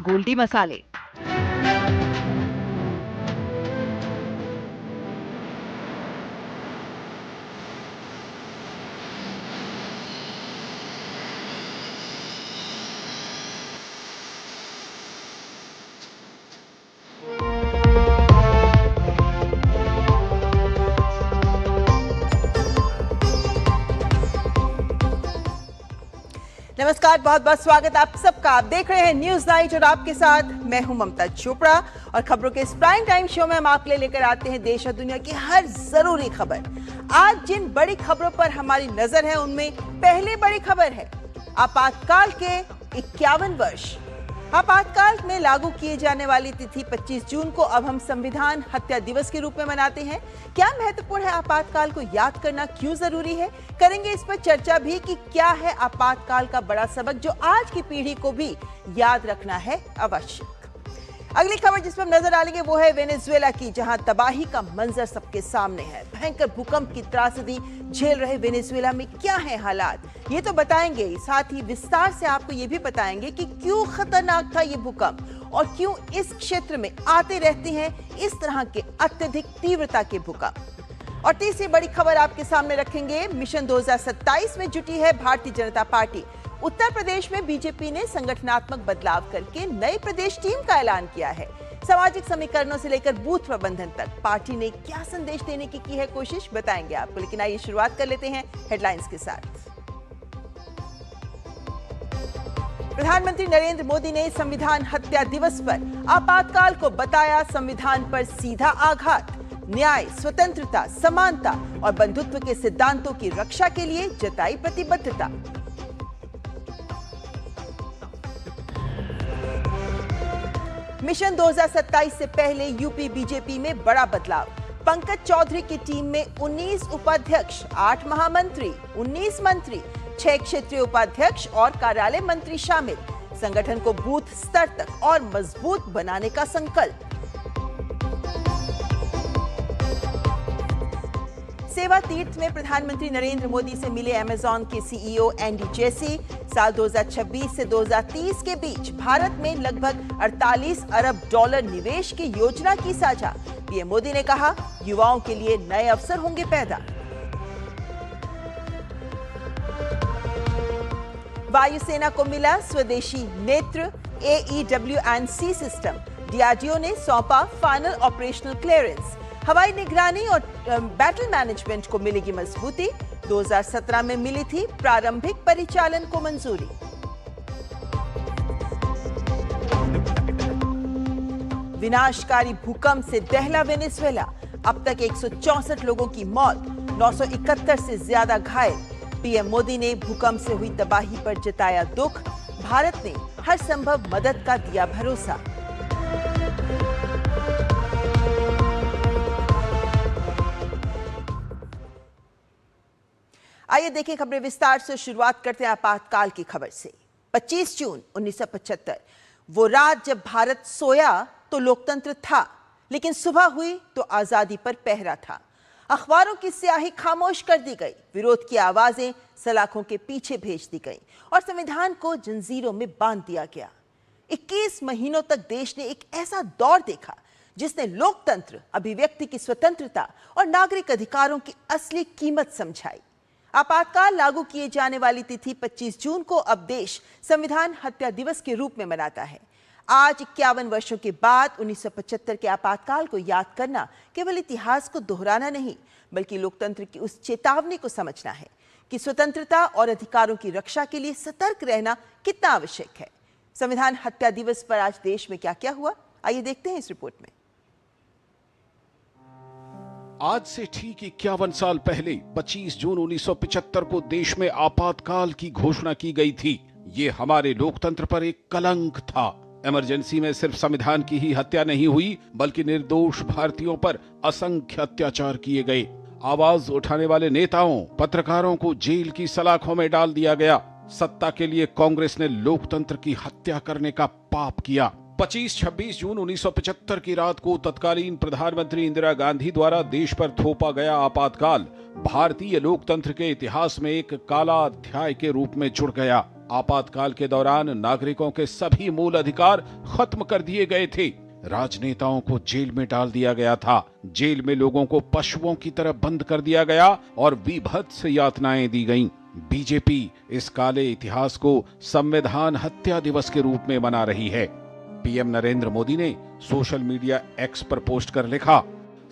गोल्डी मसाले। नमस्कार, बहुत बहुत स्वागत आप सबका। आप देख रहे हैं न्यूज नाइट और आपके साथ मैं हूं ममता चोपड़ा। और खबरों के इस प्राइम टाइम शो में हम आपके लिए लेकर आते हैं देश और दुनिया की हर जरूरी खबर। आज जिन बड़ी खबरों पर हमारी नजर है उनमें पहली बड़ी खबर है आपातकाल के 51 वर्ष। आपातकाल में लागू किए जाने वाली तिथि 25 जून को अब हम संविधान हत्या दिवस के रूप में मनाते हैं। क्या महत्वपूर्ण है आपातकाल को याद करना, क्यों जरूरी है, करेंगे इस पर चर्चा भी कि क्या है आपातकाल का बड़ा सबक जो आज की पीढ़ी को भी याद रखना है आवश्यक। अगली खबर जिस पर हम नजर डालेंगे वो है वेनेजुएला की, जहां तबाही का मंजर सबके सामने है। भयंकर भूकंप की त्रासदी झेल रहे वेनेजुएला में क्या है हालात, ये तो बताएंगे। साथ ही विस्तार से आपको ये भी बताएंगे कि क्यों खतरनाक था ये भूकंप और क्यों इस क्षेत्र में आते रहते हैं इस तरह के अत्यधिक तीव्रता के भूकंप। और तीसरी बड़ी खबर आपके सामने रखेंगे। मिशन 2027 में जुटी है भारतीय जनता पार्टी। उत्तर प्रदेश में बीजेपी ने संगठनात्मक बदलाव करके नई प्रदेश टीम का ऐलान किया है। सामाजिक समीकरणों से लेकर बूथ प्रबंधन तक पार्टी ने क्या संदेश देने की है कोशिश, बताएंगे आपको। लेकिन आइए शुरुआत कर लेते हैं हेडलाइंस के साथ। प्रधानमंत्री नरेंद्र मोदी ने संविधान हत्या दिवस पर आपातकाल को बताया संविधान पर सीधा आघात। न्याय, स्वतंत्रता, समानता और बंधुत्व के सिद्धांतों की रक्षा के लिए जताई प्रतिबद्धता। मिशन 2027 से पहले यूपी बीजेपी में बड़ा बदलाव। पंकज चौधरी की टीम में 19 उपाध्यक्ष, 8 महामंत्री, 19 मंत्री, 6 क्षेत्रीय उपाध्यक्ष और कार्यालय मंत्री शामिल। संगठन को बूथ स्तर तक और मजबूत बनाने का संकल्प। सेवा तीर्थ में प्रधानमंत्री नरेंद्र मोदी से मिले अमेज़न के सीईओ एंडी जेसी। साल 2026 से 2030 के बीच भारत में लगभग 48 अरब डॉलर निवेश की योजना की साझा। पीएम मोदी ने कहा, युवाओं के लिए नए अवसर होंगे पैदा। वायुसेना को मिला स्वदेशी नेत्र AEW&C सिस्टम। डीआरडीओ ने सौंपा फाइनल ऑपरेशनल क्लियरेंस। हवाई निगरानी और बैटल मैनेजमेंट को मिलेगी मजबूती। 2017 में मिली थी प्रारंभिक परिचालन को मंजूरी। विनाशकारी भूकंप से दहला वेनेजुएला। अब तक 164 लोगों की मौत, 971 से ज्यादा घायल। पीएम मोदी ने भूकंप से हुई तबाही पर जताया दुख। भारत ने हर संभव मदद का दिया भरोसा। आइए देखें खबरें विस्तार से। शुरुआत करते हैं आपातकाल की खबर से। 25 जून 1975, वो रात जब भारत सोया तो लोकतंत्र था, लेकिन सुबह हुई तो आजादी पर पहरा था। अखबारों की स्याही खामोश कर दी गई, विरोध की आवाजें सलाखों के पीछे भेज दी गई और संविधान को जंजीरों में बांध दिया गया। 21 महीनों तक देश ने एक ऐसा दौर देखा जिसने लोकतंत्र, अभिव्यक्ति की स्वतंत्रता और नागरिक अधिकारों की असली कीमत समझाई। आपातकाल लागू किए जाने वाली तिथि 25 जून को अब देश संविधान हत्या दिवस के रूप में मनाता है। आज 51 वर्षों के बाद 1975 के आपातकाल को याद करना केवल इतिहास को दोहराना नहीं, बल्कि लोकतंत्र की उस चेतावनी को समझना है कि स्वतंत्रता और अधिकारों की रक्षा के लिए सतर्क रहना कितना आवश्यक है। संविधान हत्या दिवस पर आज देश में क्या क्या हुआ, आइए देखते हैं इस रिपोर्ट में। आज से ठीक 51 साल पहले 25 जून 1975 को देश में आपातकाल की घोषणा की गई थी। ये हमारे लोकतंत्र पर एक कलंक था। इमरजेंसी में सिर्फ संविधान की ही हत्या नहीं हुई, बल्कि निर्दोष भारतीयों पर असंख्य अत्याचार किए गए। आवाज उठाने वाले नेताओं, पत्रकारों को जेल की सलाखों में डाल दिया गया। सत्ता के लिए कांग्रेस ने लोकतंत्र की हत्या करने का पाप किया। 25-26 जून 1975 की रात को तत्कालीन प्रधानमंत्री इंदिरा गांधी द्वारा देश पर थोपा गया आपातकाल भारतीय लोकतंत्र के इतिहास में एक काला अध्याय के रूप में जुड़ गया। आपातकाल के दौरान नागरिकों के सभी मूल अधिकार खत्म कर दिए गए थे। राजनेताओं को जेल में डाल दिया गया था। जेल में लोगों को पशुओं की तरह बंद कर दिया गया और विभत्स यातनाएं दी गईं। बीजेपी इस काले इतिहास को संविधान हत्या दिवस के रूप में मना रही है। पीएम नरेंद्र मोदी ने सोशल मीडिया एक्स पर पोस्ट कर लिखा,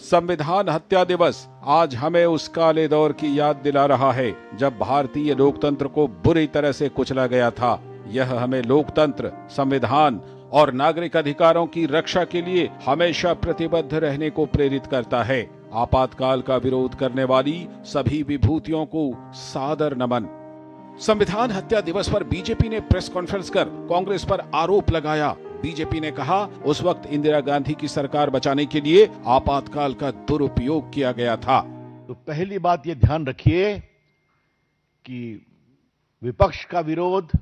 संविधान हत्या दिवस आज हमें उस काले दौर की याद दिला रहा है जब भारतीय लोकतंत्र को बुरी तरह से कुचला गया था। यह हमें लोकतंत्र, संविधान और नागरिक अधिकारों की रक्षा के लिए हमेशा प्रतिबद्ध रहने को प्रेरित करता है। आपातकाल का विरोध करने वाली सभी विभूतियों को सादर नमन। संविधान हत्या दिवस पर बीजेपी ने प्रेस कॉन्फ्रेंस कर कांग्रेस पर आरोप लगाया। बीजेपी ने कहा, उस वक्त इंदिरा गांधी की सरकार बचाने के लिए आपातकाल का दुरुपयोग किया गया था। तो पहली बात ये ध्यान रखिए कि विपक्ष का विरोध,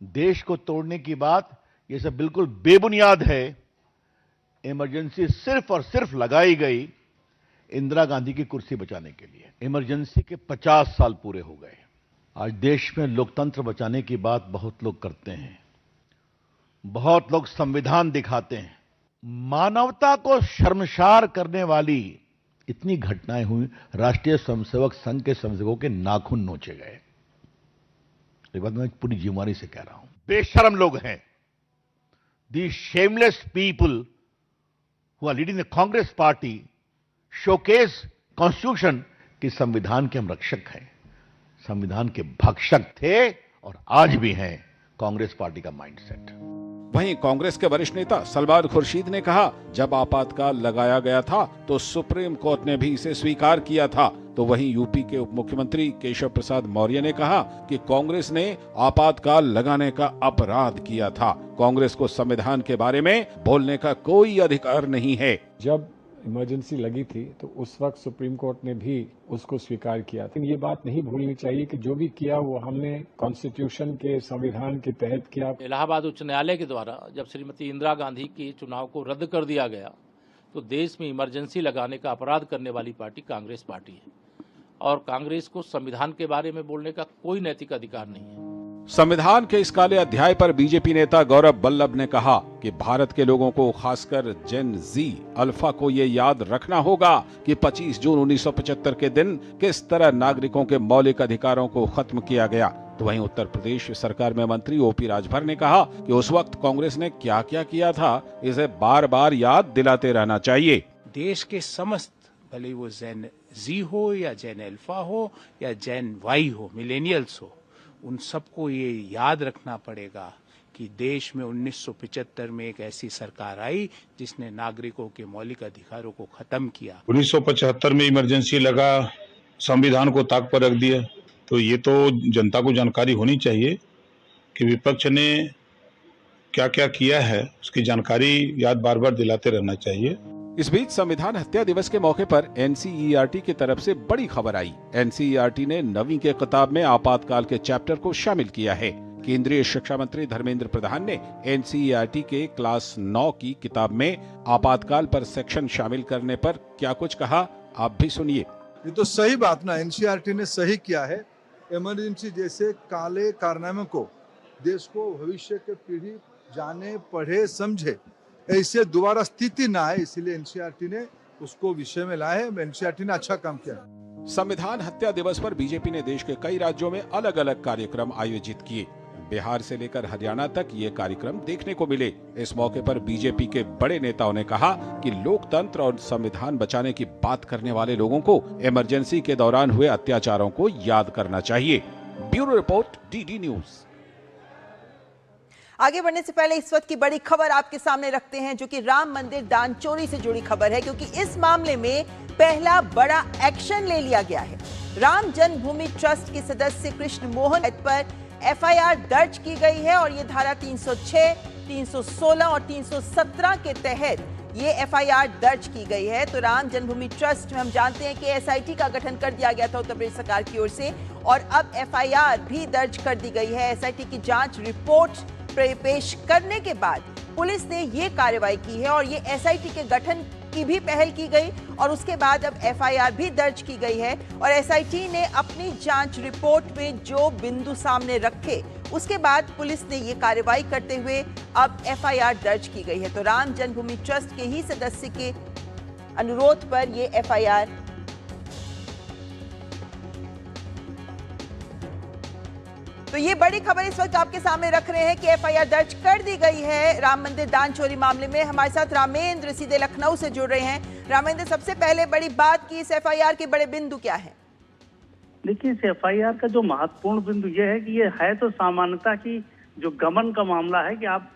देश को तोड़ने की बात, ये सब बिल्कुल बेबुनियाद है। इमरजेंसी सिर्फ और सिर्फ लगाई गई इंदिरा गांधी की कुर्सी बचाने के लिए। इमरजेंसी के 50 साल पूरे हो गए। आज देश में लोकतंत्र बचाने की बात बहुत लोग करते हैं, बहुत लोग संविधान दिखाते हैं। मानवता को शर्मसार करने वाली इतनी घटनाएं हुई, राष्ट्रीय स्वयंसेवक संघ के स्वयंसेवकों के नाखून नोचे गए। ये बात मैं पूरी जिम्मेदारी से कह रहा हूं। बेशर्म लोग हैं। These shameless people who are leading the Congress party showcase Constitution कि संविधान के हम रक्षक हैं, संविधान के भक्षक थे और आज भी हैं कांग्रेस पार्टी का माइंडसेट। वहीं कांग्रेस के वरिष्ठ नेता सलमान खुर्शीद ने कहा, जब आपातकाल लगाया गया था तो सुप्रीम कोर्ट ने भी इसे स्वीकार किया था। तो वहीं यूपी के उप मुख्यमंत्री केशव प्रसाद मौर्य ने कहा कि कांग्रेस ने आपातकाल लगाने का अपराध किया था। कांग्रेस को संविधान के बारे में बोलने का कोई अधिकार नहीं है। जब इमरजेंसी लगी थी तो उस वक्त सुप्रीम कोर्ट ने भी उसको स्वीकार किया था। ये बात नहीं भूलनी चाहिए कि जो भी किया वो हमने कॉन्स्टिट्यूशन के, संविधान के तहत किया। इलाहाबाद उच्च न्यायालय के द्वारा जब श्रीमती इंदिरा गांधी के चुनाव को रद्द कर दिया गया तो देश में इमरजेंसी लगाने का अपराध करने वाली पार्टी कांग्रेस पार्टी है और कांग्रेस को संविधान के बारे में बोलने का कोई नैतिक अधिकार नहीं है। संविधान के इस काले अध्याय पर बीजेपी नेता गौरव वल्लभ ने कहा कि भारत के लोगों को, खासकर जेन जी अल्फा को ये याद रखना होगा कि 25 जून 1975 के दिन किस तरह नागरिकों के मौलिक अधिकारों को खत्म किया गया। तो वहीं उत्तर प्रदेश सरकार में मंत्री ओपी राजभर ने कहा कि उस वक्त कांग्रेस ने क्या क्या किया था, इसे बार बार याद दिलाते रहना चाहिए। देश के समस्त, भले वो जेन जी हो या जेन अल्फा हो या जेन वाई हो, मिलेनियल्स हो, उन सबको ये याद रखना पड़ेगा कि देश में 1975 में एक ऐसी सरकार आई जिसने नागरिकों के मौलिक अधिकारों को खत्म किया। 1975 में इमरजेंसी लगा, संविधान को ताक पर रख दिया। तो ये तो जनता को जानकारी होनी चाहिए कि विपक्ष ने क्या क्या किया है, उसकी जानकारी याद बार बार दिलाते रहना चाहिए। इस बीच संविधान हत्या दिवस के मौके पर एनसीईआरटी की तरफ से बड़ी खबर आई। एनसीईआरटी ने 9वीं के किताब में आपातकाल के चैप्टर को शामिल किया है। केंद्रीय शिक्षा मंत्री धर्मेंद्र प्रधान ने एनसीईआरटी के क्लास 9 की किताब में आपातकाल पर सेक्शन शामिल करने पर क्या कुछ कहा, आप भी सुनिए। ये तो सही बात ना, एनसीईआरटी ने सही किया है। इमरजेंसी जैसे काले कारनामे को देश को, भविष्य के पीढ़ी जाने, पढ़े, समझे, ऐसे दोबारा स्थिति ना है, इसलिए एनसीईआरटी ने उसको विषय में लाए हैं। एनसीईआरटी ने अच्छा काम किया। संविधान हत्या दिवस पर बीजेपी ने देश के कई राज्यों में अलग अलग कार्यक्रम आयोजित किए। बिहार से लेकर हरियाणा तक ये कार्यक्रम देखने को मिले। इस मौके पर बीजेपी के बड़े नेताओं ने कहा कि लोकतंत्र और संविधान बचाने की बात करने वाले लोगों को इमरजेंसी के दौरान हुए अत्याचारों को याद करना चाहिए। Bureau report, DD news. आगे बढ़ने से पहले इस वक्त की बड़ी खबर आपके सामने रखते हैं, जो कि राम मंदिर दान चोरी से जुड़ी खबर है, क्योंकि इस मामले में पहला बड़ा एक्शन ले लिया गया है। राम जन्मभूमि ट्रस्ट के सदस्य कृष्ण मोहन पर एफआईआर दर्ज की गई है और ये धारा 306, 316 और 317 के तहत ये एफआईआर दर्ज की गई है। तो राम जन्मभूमि ट्रस्ट में हम जानते हैं कि एसआईटी का गठन कर दिया गया था उत्तर प्रदेश सरकार की ओर से, और अब एफआईआर भी दर्ज कर दी गई है। एसआईटी की जांच रिपोर्ट पेश करने के बाद पुलिस ने ये कार्रवाई की है और ये एसआईटी के गठन की भी पहल की गई और उसके बाद अब एफआईआर भी दर्ज की गई है। और एसआईटी ने अपनी जांच रिपोर्ट में जो बिंदु सामने रखे उसके बाद पुलिस ने ये कार्रवाई करते हुए अब एफआईआर दर्ज की गई है। तो राम जन्मभूमि ट्रस्ट के ही सदस्य के अनुरोध पर ये एफआईआर तो ये बड़ी खबर इस वक्त आपके सामने रख रहे हैं कि एफआईआर दर्ज कर दी गई है राम मंदिर दान चोरी मामले में। हमारे साथ रामेंद्र सीधे लखनऊ से जुड़ रहे हैं। रामेंद्र, सबसे पहले बड़ी बात की इस एफआईआर के बड़े बिंदु क्या है? देखिए, इस एफआईआर का जो महत्वपूर्ण बिंदु ये है कि ये है तो सामान्यता की जो गबन का मामला है कि आप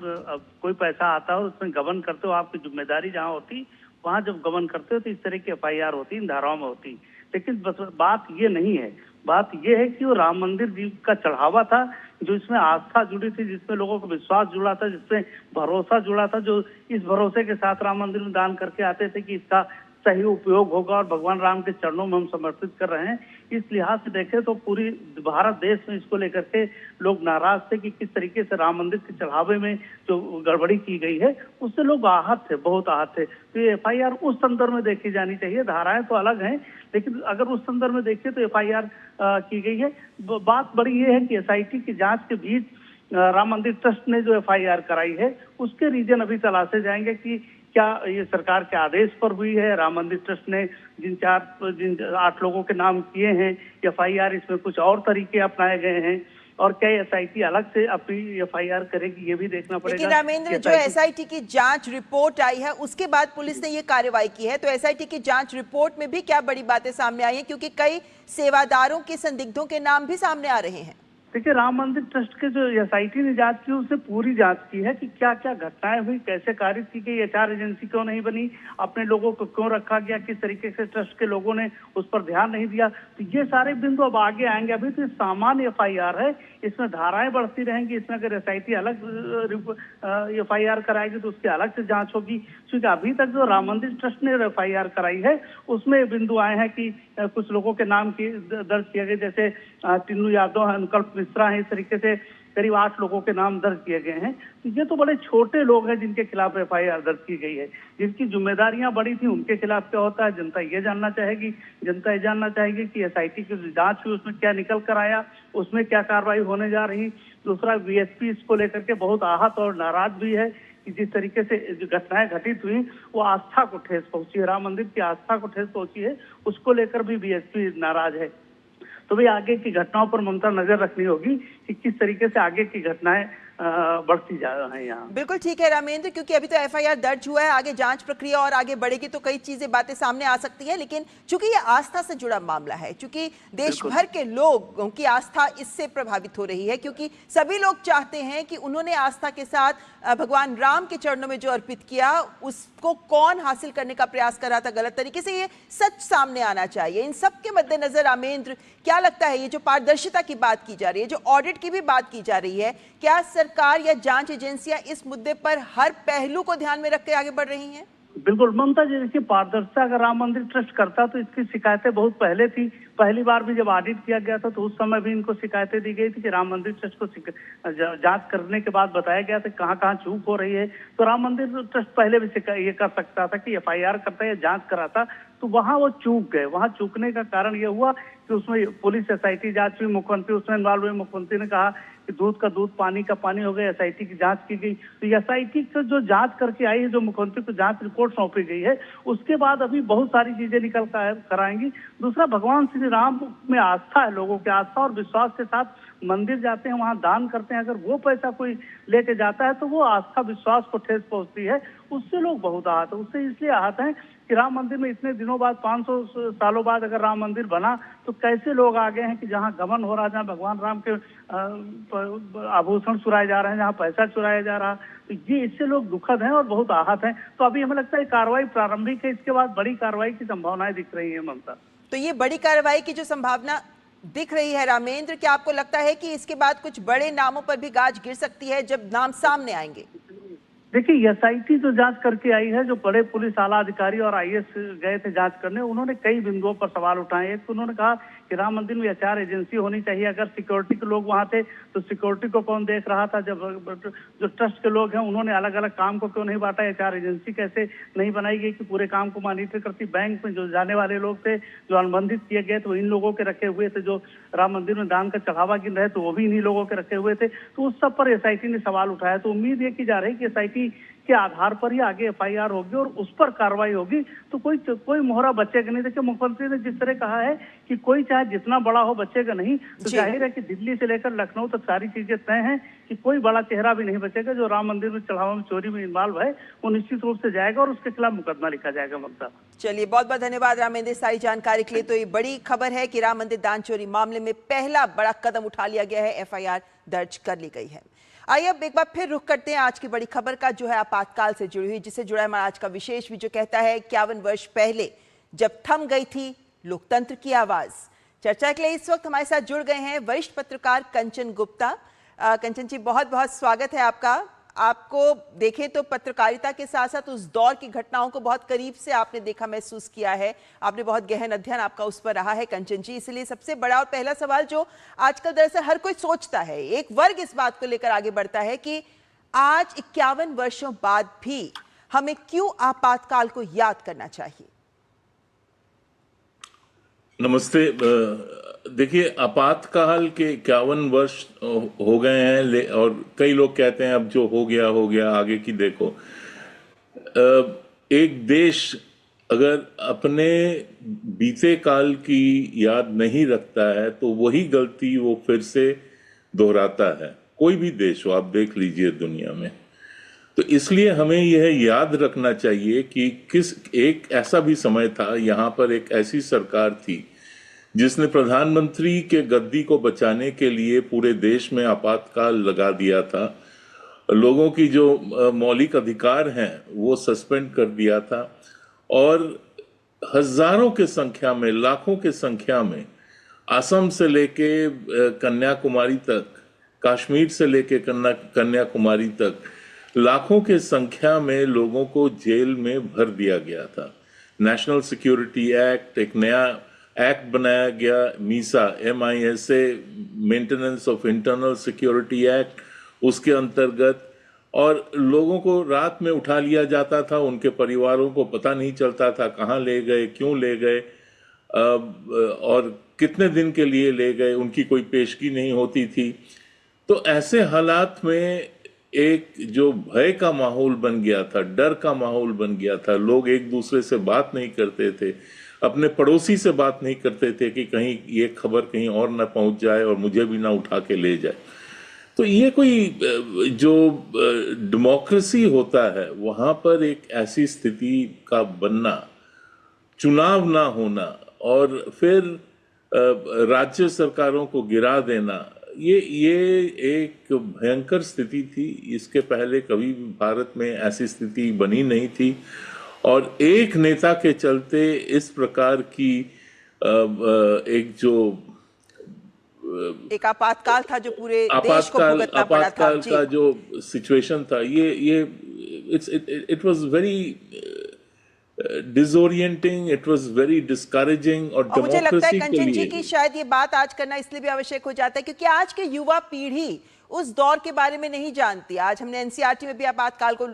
कोई पैसा आता है उसमें गबन करते हो, आपकी जिम्मेदारी जहाँ होती वहाँ जब गबन करते हो तो इस तरह की एफआईआर होती, इन धाराओं में होती। लेकिन बात ये नहीं है, बात यह है कि वो राम मंदिर जी का चढ़ावा था, जो इसमें आस्था जुड़ी थी, जिसमें लोगों का विश्वास जुड़ा था, जिसमें भरोसा जुड़ा था, जो इस भरोसे के साथ राम मंदिर में दान करके आते थे कि इसका सही उपयोग होगा और भगवान राम के चरणों में हम समर्पित कर रहे हैं। इस लिहाज से देखें तो पूरी भारत देश में इसको लेकर के लोग नाराज थे कि किस तरीके से राम मंदिर के चढ़ावे में जो गड़बड़ी की गई है उससे लोग आहत थे, बहुत आहत थे। तो ये एफआईआर उस संदर्भ में देखी जानी चाहिए। धाराएं तो अलग हैं, लेकिन अगर उस संदर्भ में देखिए तो एफआईआर की गई है। बात बड़ी ये है कि एसआईटी की जांच के बीच राम मंदिर ट्रस्ट ने जो एफआईआर कराई है उसके रीजन अभी तलाशे जाएंगे कि क्या ये सरकार के आदेश पर हुई है। राम मंदिर ट्रस्ट ने जिन 8 लोगों के नाम किए हैं एफआईआर, इसमें कुछ और तरीके अपनाए गए हैं और क्या एसआईटी अलग से अपनी एफआईआर करेगी ये भी देखना पड़ेगा। लेकिन रामेंद्र, जो एसआईटी की जांच रिपोर्ट आई है उसके बाद पुलिस ने ये कार्रवाई की है, तो एसआईटी की जांच रिपोर्ट में भी क्या बड़ी बातें सामने आई हैं? क्योंकि कई सेवादारों के संदिग्धों के नाम भी सामने आ रहे हैं। देखिए, राम मंदिर ट्रस्ट के जो एसआईटी ने जांच की उससे पूरी जांच की है कि क्या क्या घटनाएं हुई, कैसे कारित की गई, एचआर एजेंसी क्यों नहीं बनी, अपने लोगों को क्यों रखा गया, किस तरीके से ट्रस्ट के लोगों ने उस पर ध्यान नहीं दिया। तो ये सारे बिंदु अब आगे आएंगे। अभी तो सामान्य एफआईआर है, इसमें धाराएं बढ़ती रहेंगी। इसमें अगर एसआईटी अलग एफआईआर कराएगी तो उसकी अलग से जांच होगी। क्योंकि अभी तक जो राम मंदिर ट्रस्ट ने एफआईआर कराई है उसमें बिंदु आए हैं कि कुछ लोगों के नाम दर्ज किए गए, जैसे टिन्नू यादव, अनुकल्प मिश्रा है, इस तरीके से करीब 8 लोगों के नाम दर्ज किए गए हैं। ये तो बड़े छोटे लोग हैं जिनके खिलाफ एफआईआर दर्ज की गई है। जिनकी जिम्मेदारियां बड़ी थी उनके खिलाफ क्या होता है जनता ये जानना चाहेगी। जनता ये जानना चाहेगी कि एसआईटी की जो जांच हुई उसमें क्या निकल कर आया, उसमें क्या कार्रवाई होने जा रही। दूसरा, बीएसपी इसको लेकर के बहुत आहत और नाराज भी है कि जिस तरीके से जो घटनाएं घटित हुई वो आस्था को ठेस पहुंची है, राम मंदिर की आस्था को ठेस पहुंची है, उसको लेकर भी बीएसपी नाराज है। तो भाई आगे की घटनाओं पर ममता नजर रखनी होगी कि किस तरीके से आगे की घटनाएं बढ़ती जा रही हैं यहाँ। बिल्कुल ठीक है रामेंद्र, क्योंकि अभी तो एफआईआर दर्ज हुआ है, आगे जांच प्रक्रिया और आगे बढ़ेगी तो कई चीजें बातें सामने आ सकती हैं। लेकिन चूंकि ये आस्था से जुड़ा मामला है, चूंकि देश भर के लोगों की आस्था इससे प्रभावित हो रही है, क्योंकि सभी लोग चाहते हैं कि उन्होंने आस्था के साथ भगवान राम के चरणों में जो अर्पित किया उसको कौन हासिल करने का प्रयास कर रहा था गलत तरीके से, ये सच सामने आना चाहिए। इन सब के मद्देनजर रामेंद्र, क्या लगता है ये जो पारदर्शिता की बात की जा रही है, जो ऑडिट की भी बात की जा रही है, क्या सरकार या जांच एजेंसियां इस मुद्दे पर हर पहलू को ध्यान में रख के आगे बढ़ रही हैं? बिल्कुल ममता जी, देखिए पारदर्शिता अगर राम मंदिर ट्रस्ट करता तो इसकी शिकायतें बहुत पहले थी। पहली बार भी जब ऑडिट किया गया था तो उस समय भी इनको शिकायतें दी गई थी कि राम मंदिर ट्रस्ट को जांच करने के बाद बताया गया था कहाँ कहाँ चूक हो रही है। तो राम मंदिर ट्रस्ट पहले भी ये कर सकता था कि एफआईआर करता या जांच कराता, तो वहाँ वो चूक गए। वहाँ चूकने का कारण ये हुआ कि उसमें पुलिस एसआईटी जांच हुई, मुख्यमंत्री उसमें इन्वॉल्व हुए, मुख्यमंत्री ने कहा कि दूध का दूध पानी का पानी हो गया, एसआईटी की जांच की गई। तो एसआईटी से जो जांच करके आई है, जो मुख्यमंत्री को जांच रिपोर्ट सौंपी गई है, उसके बाद अभी बहुत सारी चीजें निकल कर आएंगी। दूसरा, भगवान श्री राम में आस्था है, लोगों की आस्था और विश्वास के साथ मंदिर जाते हैं, वहां दान करते हैं। अगर वो पैसा कोई लेके जाता है तो वो आस्था विश्वास को ठेस पहुंचती है, उससे लोग बहुत आहत है। उससे इसलिए आहत हैं कि राम मंदिर में इतने दिनों बाद, 500 सालों बाद अगर राम मंदिर बना तो कैसे लोग आ गए हैं कि जहां गमन हो रहा, जहां भगवान राम के आभूषण चुराए जा रहे हैं, जहां पैसा चुराया जा रहा, तो ये इससे लोग दुखद हैं और बहुत आहत हैं। तो अभी हमें लगता है कार्रवाई प्रारंभिक है, इसके बाद बड़ी कार्रवाई की संभावनाएं दिख रही है ममता। तो ये बड़ी कार्रवाई की जो संभावना दिख रही है रामेंद्र, क्या आपको लगता है कि इसके बाद कुछ बड़े नामों पर भी गाज गिर सकती है जब नाम सामने आएंगे? देखिए एसआईटी जो जांच करके आई है, जो बड़े पुलिस आला अधिकारी और आईएएस गए थे जांच करने, उन्होंने कई बिंदुओं पर सवाल उठाए। एक तो उन्होंने कहा कि राम मंदिर में एचआर एजेंसी होनी चाहिए। अगर सिक्योरिटी के लोग वहां थे तो सिक्योरिटी को कौन देख रहा था? जब जो ट्रस्ट के लोग हैं उन्होंने अलग अलग काम को क्यों नहीं बांटा? एचआर एजेंसी कैसे नहीं बनाई गई कि पूरे काम को मॉनिटर करती? बैंक में जो जाने वाले लोग थे, जो अनुबंधित किए गए थे, वो इन लोगों के रखे हुए थे। जो राम मंदिर में दान का चढ़ावा गिन रहे तो वो भी इन्हीं लोगों के रखे हुए थे। तो उस सब पर एसआईटी ने सवाल उठाया। तो उम्मीद ये की जा रही है कि एसआईटी के आधार पर ही आगे एफआईआर होगी और उस पर कार्रवाई होगी, तो कोई मोहरा बचेगा नहीं। देखिए मुख्यमंत्री ने जिस तरह कहा है कि कोई चाहे जितना बड़ा हो बचेगा नहीं, तो जाहिर है कि दिल्ली से लेकर लखनऊ तक सारी चीजें तय हैं कि कोई बड़ा चेहरा भी नहीं बचेगा। जो राम मंदिर में चढ़ावा में चोरी में इन्वॉल्व है वो निश्चित रूप से जाएगा और उसके खिलाफ मुकदमा लिखा जाएगा। ममता, चलिए बहुत बहुत धन्यवाद रामेंद्र सारी जानकारी के लिए। तो ये बड़ी खबर है कि राम मंदिर दान चोरी मामले में पहला बड़ा कदम उठा लिया गया है, एफआईआर दर्ज कर ली गई है। आइए अब एक बार फिर रुख करते हैं आज की बड़ी खबर का, जो है आपातकाल से जुड़ी हुई, जिससे जुड़ा है हमारा आज का विशेष भी, जो कहता है 51 वर्ष पहले जब थम गई थी लोकतंत्र की आवाज। चर्चा के लिए इस वक्त हमारे साथ जुड़ गए हैं वरिष्ठ पत्रकार कंचन गुप्ता। कंचन जी बहुत बहुत स्वागत है आपका। आपको देखें तो पत्रकारिता के साथ साथ उस दौर की घटनाओं को बहुत करीब से आपने देखा, महसूस किया है, आपने बहुत गहन अध्ययन आपका उस पर रहा है कंचन जी। इसलिए सबसे बड़ा और पहला सवाल जो आजकल दरअसल हर कोई सोचता है, एक वर्ग इस बात को लेकर आगे बढ़ता है कि आज 51 वर्षों बाद भी हमें क्यों आपातकाल को याद करना चाहिए? नमस्ते। देखिए आपातकाल के 51 वर्ष हो गए हैं और कई लोग कहते हैं अब जो हो गया, आगे की देखो। एक देश अगर अपने बीते काल की याद नहीं रखता है तो वही गलती वो फिर से दोहराता है। कोई भी देश हो, आप देख लीजिए दुनिया में। तो इसलिए हमें यह याद रखना चाहिए कि एक ऐसा भी समय था, यहाँ पर एक ऐसी सरकार थी जिसने प्रधानमंत्री के गद्दी को बचाने के लिए पूरे देश में आपातकाल लगा दिया था। लोगों की जो मौलिक अधिकार हैं वो सस्पेंड कर दिया था और हजारों के संख्या में, लाखों के संख्या में असम से लेके कन्याकुमारी तक, कश्मीर से लेके कन्याकुमारी तक लाखों के संख्या में लोगों को जेल में भर दिया गया था। नेशनल सिक्योरिटी एक्ट, एक नया एक्ट बनाया गया, Misa MISA, maintenance of internal security act, उसके अंतर्गत, और लोगों को रात में उठा लिया जाता था। उनके परिवारों को पता नहीं चलता था कहाँ ले गए, क्यों ले गए और कितने दिन के लिए ले गए, उनकी कोई पेशगी नहीं होती थी। तो ऐसे हालात में एक जो भय का माहौल बन गया था, डर का माहौल बन गया था। लोग एक दूसरे से बात नहीं करते थे, अपने पड़ोसी से बात नहीं करते थे कि कहीं ये खबर कहीं और ना पहुंच जाए और मुझे भी ना उठा के ले जाए। तो ये कोई जो डेमोक्रेसी होता है वहां पर एक ऐसी स्थिति का बनना, चुनाव ना होना और फिर राज्य सरकारों को गिरा देना, ये एक भयंकर स्थिति थी। इसके पहले कभी भी भारत में ऐसी स्थिति बनी नहीं थी और एक नेता के चलते इस प्रकार की एक जो एक आपातकाल था जो पूरे देश को भुगतना पड़ा था। आपातकाल का जो सिचुएशन था, ये it was very disorienting, it was very discouraging. और मुझे लगता है कंचन जी की शायद ये बात आज करना इसलिए भी आवश्यक हो जाता है क्योंकि आज के युवा पीढ़ी उस दौर के बारे में नहीं जानती। आज हमने एनसीईआरटी में भी आपातकाल को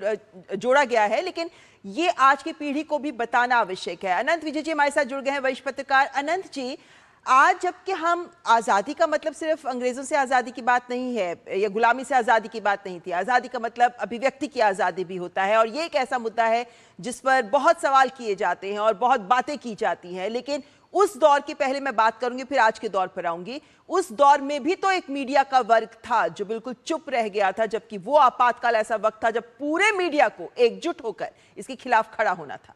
जोड़ा गया है, लेकिन ये आज की पीढ़ी को भी बताना आवश्यक है। अनंत विजय जी हमारे साथ जुड़ गए हैं, वरिष्ठ पत्रकार। अनंत जी, आज जबकि हम आज़ादी का मतलब सिर्फ अंग्रेजों से आज़ादी की बात नहीं है या गुलामी से आज़ादी की बात नहीं थी, आज़ादी का मतलब अभिव्यक्ति की आज़ादी भी होता है और ये एक ऐसा मुद्दा है जिस पर बहुत सवाल किए जाते हैं और बहुत बातें की जाती हैं। लेकिन उस दौर की पहले मैं बात करूंगी, फिर आज के दौर पर आऊंगी। उस दौर में भी तो एक मीडिया का वर्ग था जो बिल्कुल चुप रह गया था, जबकि वो आपातकाल ऐसा वक्त था जब पूरे मीडिया को एकजुट होकर इसके खिलाफ खड़ा होना था।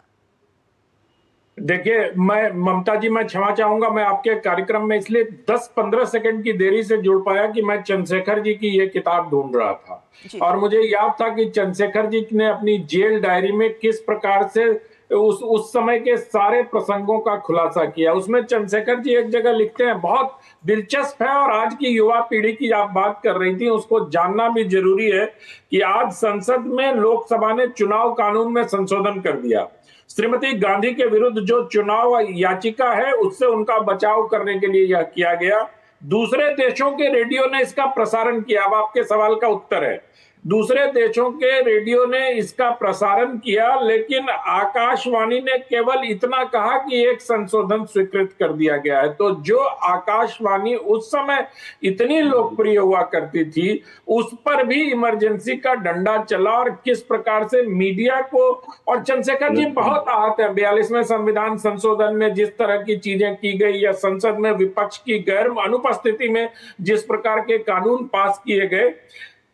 देखिए, मैं ममता जी, मैं क्षमा चाहूंगा, मैं आपके कार्यक्रम में इसलिए 10-15 सेकंड की देरी से जुड़ पाया कि मैं चंद्रशेखर जी की ये किताब ढूंढ रहा था और मुझे याद था कि चंद्रशेखर जी ने अपनी जेल डायरी में किस प्रकार से उस समय के सारे प्रसंगों का खुलासा किया। उसमें चंद्रशेखर जी एक जगह लिखते हैं, बहुत दिलचस्प है और आज की युवा पीढ़ी की आप बात कर रही थी, उसको जानना भी जरूरी है कि आज संसद में लोकसभा ने चुनाव कानून में संशोधन कर दिया। श्रीमती गांधी के विरुद्ध जो चुनाव याचिका है उससे उनका बचाव करने के लिए यह किया गया। दूसरे देशों के रेडियो ने इसका प्रसारण किया। अब आपके सवाल का उत्तर है, दूसरे देशों के रेडियो ने इसका प्रसारण किया, लेकिन आकाशवाणी ने केवल इतना कहा कि एक संशोधन स्वीकृत कर दिया गया है। तो जो आकाशवाणी उस समय इतनी लोकप्रिय हुआ करती थी, उस पर भी इमरजेंसी का डंडा चला और किस प्रकार से मीडिया को, और चंद्रशेखर जी बहुत आहत है 42वें संविधान संशोधन में जिस तरह की चीजें की गई या संसद में विपक्ष की गैर अनुपस्थिति में जिस प्रकार के कानून पास किए गए।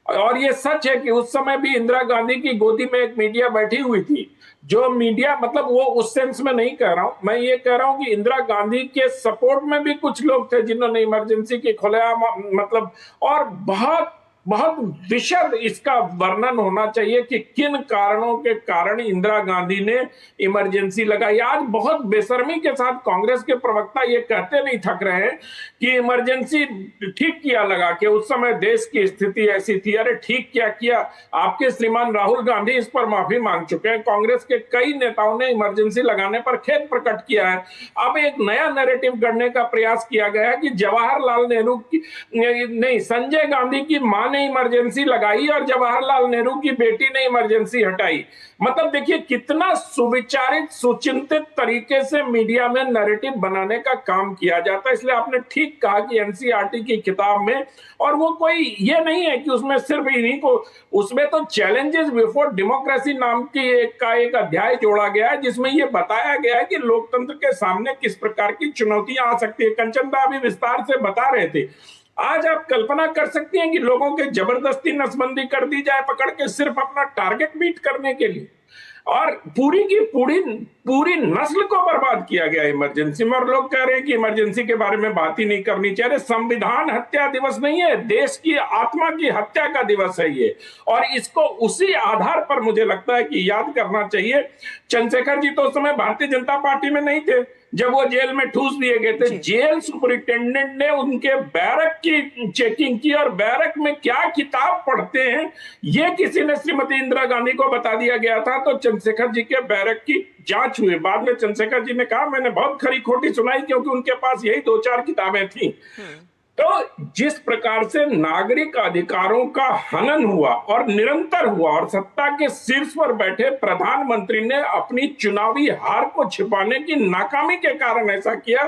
और ये सच है कि उस समय भी इंदिरा गांधी की गोदी में एक मीडिया बैठी हुई थी, जो मीडिया, मतलब वो उस सेंस में नहीं कह रहा हूं, मैं ये कह रहा हूं कि इंदिरा गांधी के सपोर्ट में भी कुछ लोग थे जिन्होंने इमरजेंसी की खुलेआम, मतलब, और बहुत बहुत विशद इसका वर्णन होना चाहिए कि किन कारणों के कारण इंदिरा गांधी ने इमरजेंसी लगाई। आज बहुत बेशर्मी के साथ कांग्रेस के प्रवक्ता ये कहते नहीं थक रहे हैं कि इमरजेंसी ठीक किया लगा कि उस समय देश की स्थिति ऐसी थी। अरे ठीक क्या किया? आपके श्रीमान राहुल गांधी इस पर माफी मांग चुके हैं। कांग्रेस के कई नेताओं ने इमरजेंसी लगाने पर खेद प्रकट किया है। अब एक नया नैरेटिव गढ़ने का प्रयास किया गया है कि जवाहरलाल नेहरू की नहीं, संजय गांधी की मां ने इमरजेंसी लगाई और जवाहरलाल नेहरू की बेटी ने इमरजेंसी हटाई। मतलब देखिए कितना सुविचारित सुचिंतित तरीके से मीडिया में नैरेटिव बनाने का काम किया जाता है। इसलिए आपने ठीक कहा कि एनसीईआरटी की किताब में, और वो कोई ये नहीं है कि उसमें सिर्फ इन्हीं को, उसमें तो चैलेंजेस बिफोर डेमोक्रेसी नाम की एक अध्याय जोड़ा गया है जिसमें ये बताया गया है कि लोकतंत्र के सामने किस प्रकार की चुनौतियां आ सकती है। कंचन दा अभी विस्तार से बता रहे थे। आज आप कल्पना कर सकती हैं कि लोगों के जबरदस्ती नसबंदी कर दी जाए पकड़ के, सिर्फ अपना टारगेट मीट करने के लिए, और पूरी की पूरी नस्ल को बर्बाद किया गया इमरजेंसी में। और लोग कह रहे हैं कि इमरजेंसी के बारे में बात ही नहीं करनी चाहिए। संविधान हत्या दिवस नहीं है, देश की आत्मा की हत्या का दिवस है ये, और इसको उसी आधार पर मुझे लगता है कि याद करना चाहिए। चंद्रशेखर जी तो उस समय भारतीय जनता पार्टी में नहीं थे जब वो जेल में ठूस दिए गए थे। जेल सुपरिटेंडेंट ने उनके बैरक की चेकिंग की, और बैरक में क्या किताब पढ़ते हैं ये किसी ने श्रीमती इंदिरा गांधी को बता दिया गया था। तो चंद्रशेखर जी के बैरक की जांच हुई। बाद में चंद्रशेखर जी ने कहा मैंने बहुत खरी खोटी सुनाई क्योंकि उनके पास यही 2-4 किताबें थी। तो जिस प्रकार से नागरिक अधिकारों का हनन हुआ और निरंतर हुआ, और सत्ता के शीर्ष पर बैठे प्रधानमंत्री ने अपनी चुनावी हार को छिपाने की नाकामी के कारण ऐसा किया।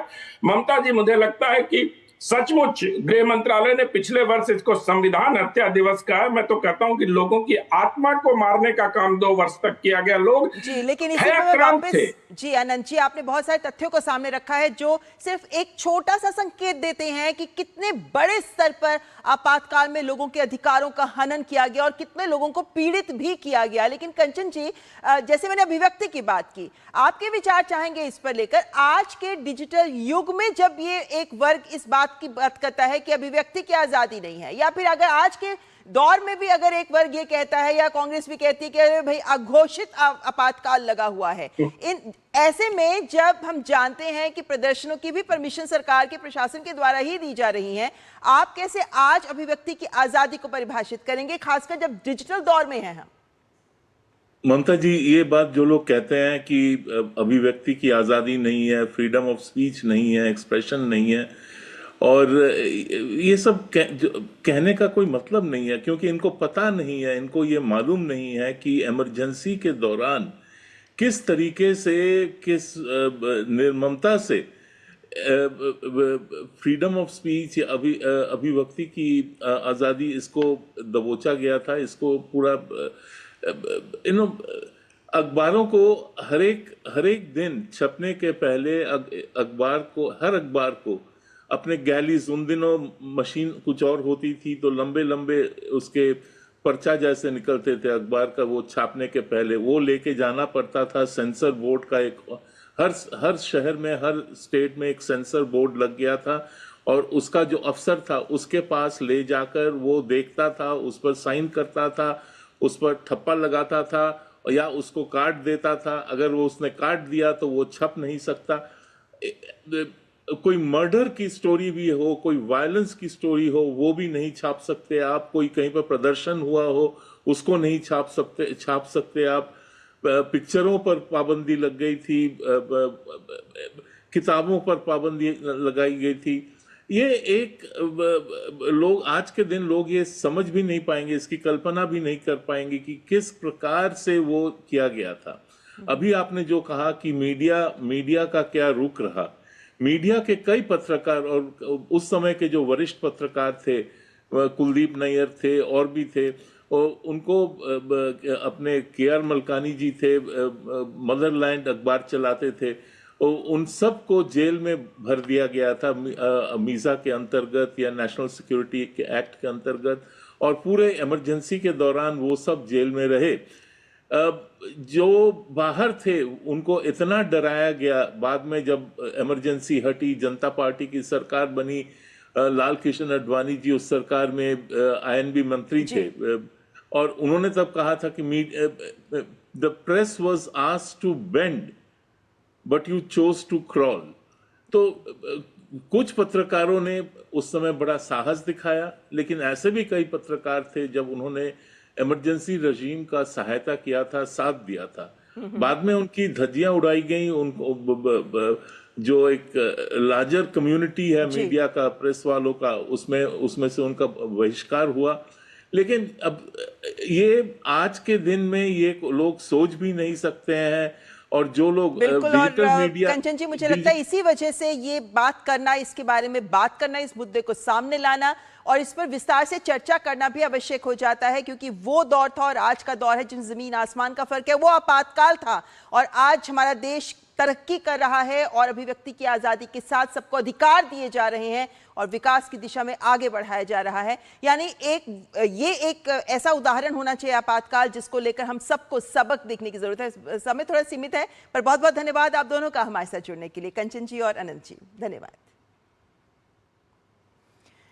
ममता जी, मुझे लगता है कि सचमुच गृह मंत्रालय ने पिछले वर्ष इसको संविधान हत्या दिवस कहा है। मैं तो कहता हूं कि लोगों की आत्मा को मारने का काम 2 वर्ष तक किया गया। लोग जी, लेकिन इसी में वापस जी अनंत जी, आपने बहुत सारे तथ्यों को सामने रखा है जो सिर्फ एक छोटा सा संकेत देते हैं कि कितने बड़े स्तर पर आपातकाल में लोगों के अधिकारों का हनन किया गया और कितने लोगों को पीड़ित भी किया गया। लेकिन कंचन जी, जैसे मैंने अभिव्यक्ति की बात की, आपके विचार चाहेंगे इस पर लेकर। आज के डिजिटल युग में जब ये एक वर्ग इस बात की बात करता है कि अभिव्यक्ति की आजादी नहीं है, या फिर अगर आज के दौर में भी अगर एक वर्ग ये कहता है या कांग्रेस भी कहती है कि अरे भाई अघोषित आपातकाल लगा हुआ है, इन ऐसे में जब हम जानते हैं कि प्रदर्शनों की भी परमिशन सरकार के प्रशासन के द्वारा ही दी जा रही है, आप कैसे आज अभिव्यक्ति की आजादी को परिभाषित करेंगे, खासकर जब डिजिटल दौर में है हम? ममता जी, ये बात जो लोग कहते हैं कि अभिव्यक्ति की आजादी नहीं है, फ्रीडम ऑफ स्पीच नहीं है, एक्सप्रेशन नहीं है, और ये सब कहने का कोई मतलब नहीं है, क्योंकि इनको पता नहीं है, इनको ये मालूम नहीं है कि इमरजेंसी के दौरान किस तरीके से, किस निर्ममता से फ्रीडम ऑफ स्पीच या अभिव्यक्ति की आज़ादी इसको दबोचा गया था। इसको पूरा अखबारों को हर एक दिन छपने के पहले हर अखबार को अपने गैलीज, उन दिनों मशीन कुछ और होती थी तो लंबे लंबे उसके पर्चा जैसे निकलते थे अखबार का, वो छापने के पहले वो लेके जाना पड़ता था। सेंसर बोर्ड का एक हर शहर में, हर स्टेट में एक सेंसर बोर्ड लग गया था, और उसका जो अफसर था उसके पास ले जाकर वो देखता था, उस पर साइन करता था, उस पर ठप्पा लगाता था, या उसको काट देता था। अगर वो उसने काट दिया तो वो छप नहीं सकता। कोई मर्डर की स्टोरी भी हो, कोई वायलेंस की स्टोरी हो, वो भी नहीं छाप सकते आप। कोई कहीं पर प्रदर्शन हुआ हो, उसको नहीं छाप सकते आप। पिक्चरों पर पाबंदी लग गई थी, किताबों पर पाबंदी लगाई गई थी। ये एक लोग आज के दिन लोग ये समझ भी नहीं पाएंगे, इसकी कल्पना भी नहीं कर पाएंगे कि किस प्रकार से वो किया गया था। अभी आपने जो कहा कि मीडिया का क्या रुख रहा, मीडिया के कई पत्रकार और उस समय के जो वरिष्ठ पत्रकार थे, कुलदीप नैयर थे और भी थे, और उनको अपने के.आर. मलकानी जी थे, मदरलैंड अखबार चलाते थे, उन सब को जेल में भर दिया गया था मीज़ा के अंतर्गत या नेशनल सिक्योरिटी के एक्ट के अंतर्गत, और पूरे इमरजेंसी के दौरान वो सब जेल में रहे। जो बाहर थे उनको इतना डराया गया, बाद में जब इमरजेंसी हटी, जनता पार्टी की सरकार बनी, लाल कृष्ण आडवाणी जी उस सरकार में INB मंत्री थे, और उन्होंने तब कहा था कि the press was asked to bend but you chose to crawl. तो कुछ पत्रकारों ने उस समय बड़ा साहस दिखाया, लेकिन ऐसे भी कई पत्रकार थे जब उन्होंने इमरजेंसी रजीम का सहायता किया था, साथ दिया था। बाद में उनकी धज्जियां उड़ाई गई, उनको जो एक लार्जर कम्युनिटी है मीडिया का, प्रेस वालों का, उसमें से उनका बहिष्कार हुआ। लेकिन अब ये आज के दिन में ये लोग सोच भी नहीं सकते हैं, और जो लोग डिजिटल मीडिया, कंचन जी, मुझे लगता है इसी वजह से ये बात करना, इसके बारे में बात करना, इस मुद्दे को सामने लाना और इस पर विस्तार से चर्चा करना भी आवश्यक हो जाता है, क्योंकि वो दौर था और आज का दौर है जिन जमीन आसमान का फर्क है। वो आपातकाल था और आज हमारा देश तरक्की कर रहा है और अभिव्यक्ति की आजादी के साथ सबको अधिकार दिए जा रहे हैं और विकास की दिशा में आगे बढ़ाया जा रहा है। यानी ये एक ऐसा उदाहरण होना चाहिए आपातकाल, जिसको लेकर हम सबको सबक देखने की जरूरत है। समय थोड़ा सीमित है, पर बहुत बहुत धन्यवाद आप दोनों का हमारे साथ जुड़ने के लिए, कंचन जी और अनंत जी, धन्यवाद।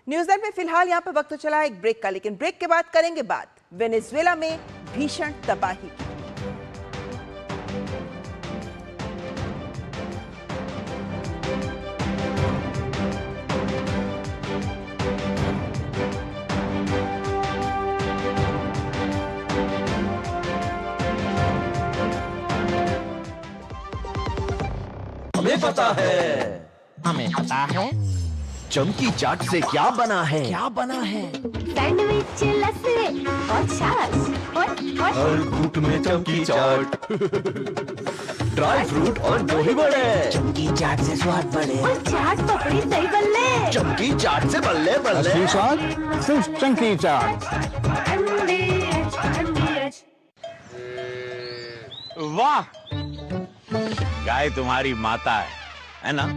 न्यूज़9 में फिलहाल यहाँ पर वक्त तो चला एक ब्रेक का, लेकिन ब्रेक के बाद करेंगे बात वेनेजुएला में भीषण तबाही। हमें पता है चमकी चाट से क्या बना है, सैंडविच, लस्सी और छाछ और हर घूंट में चमकी चाट, ड्राई फ्रूट और दही बड़े, चमकी चाट से स्वाद बढ़े, और चाट पपड़ी दही बल्ले, चमकी चाट से बल्ले बल्ले, सिर्फ चमकी चाट। वाह, गाय तुम्हारी माता है ना?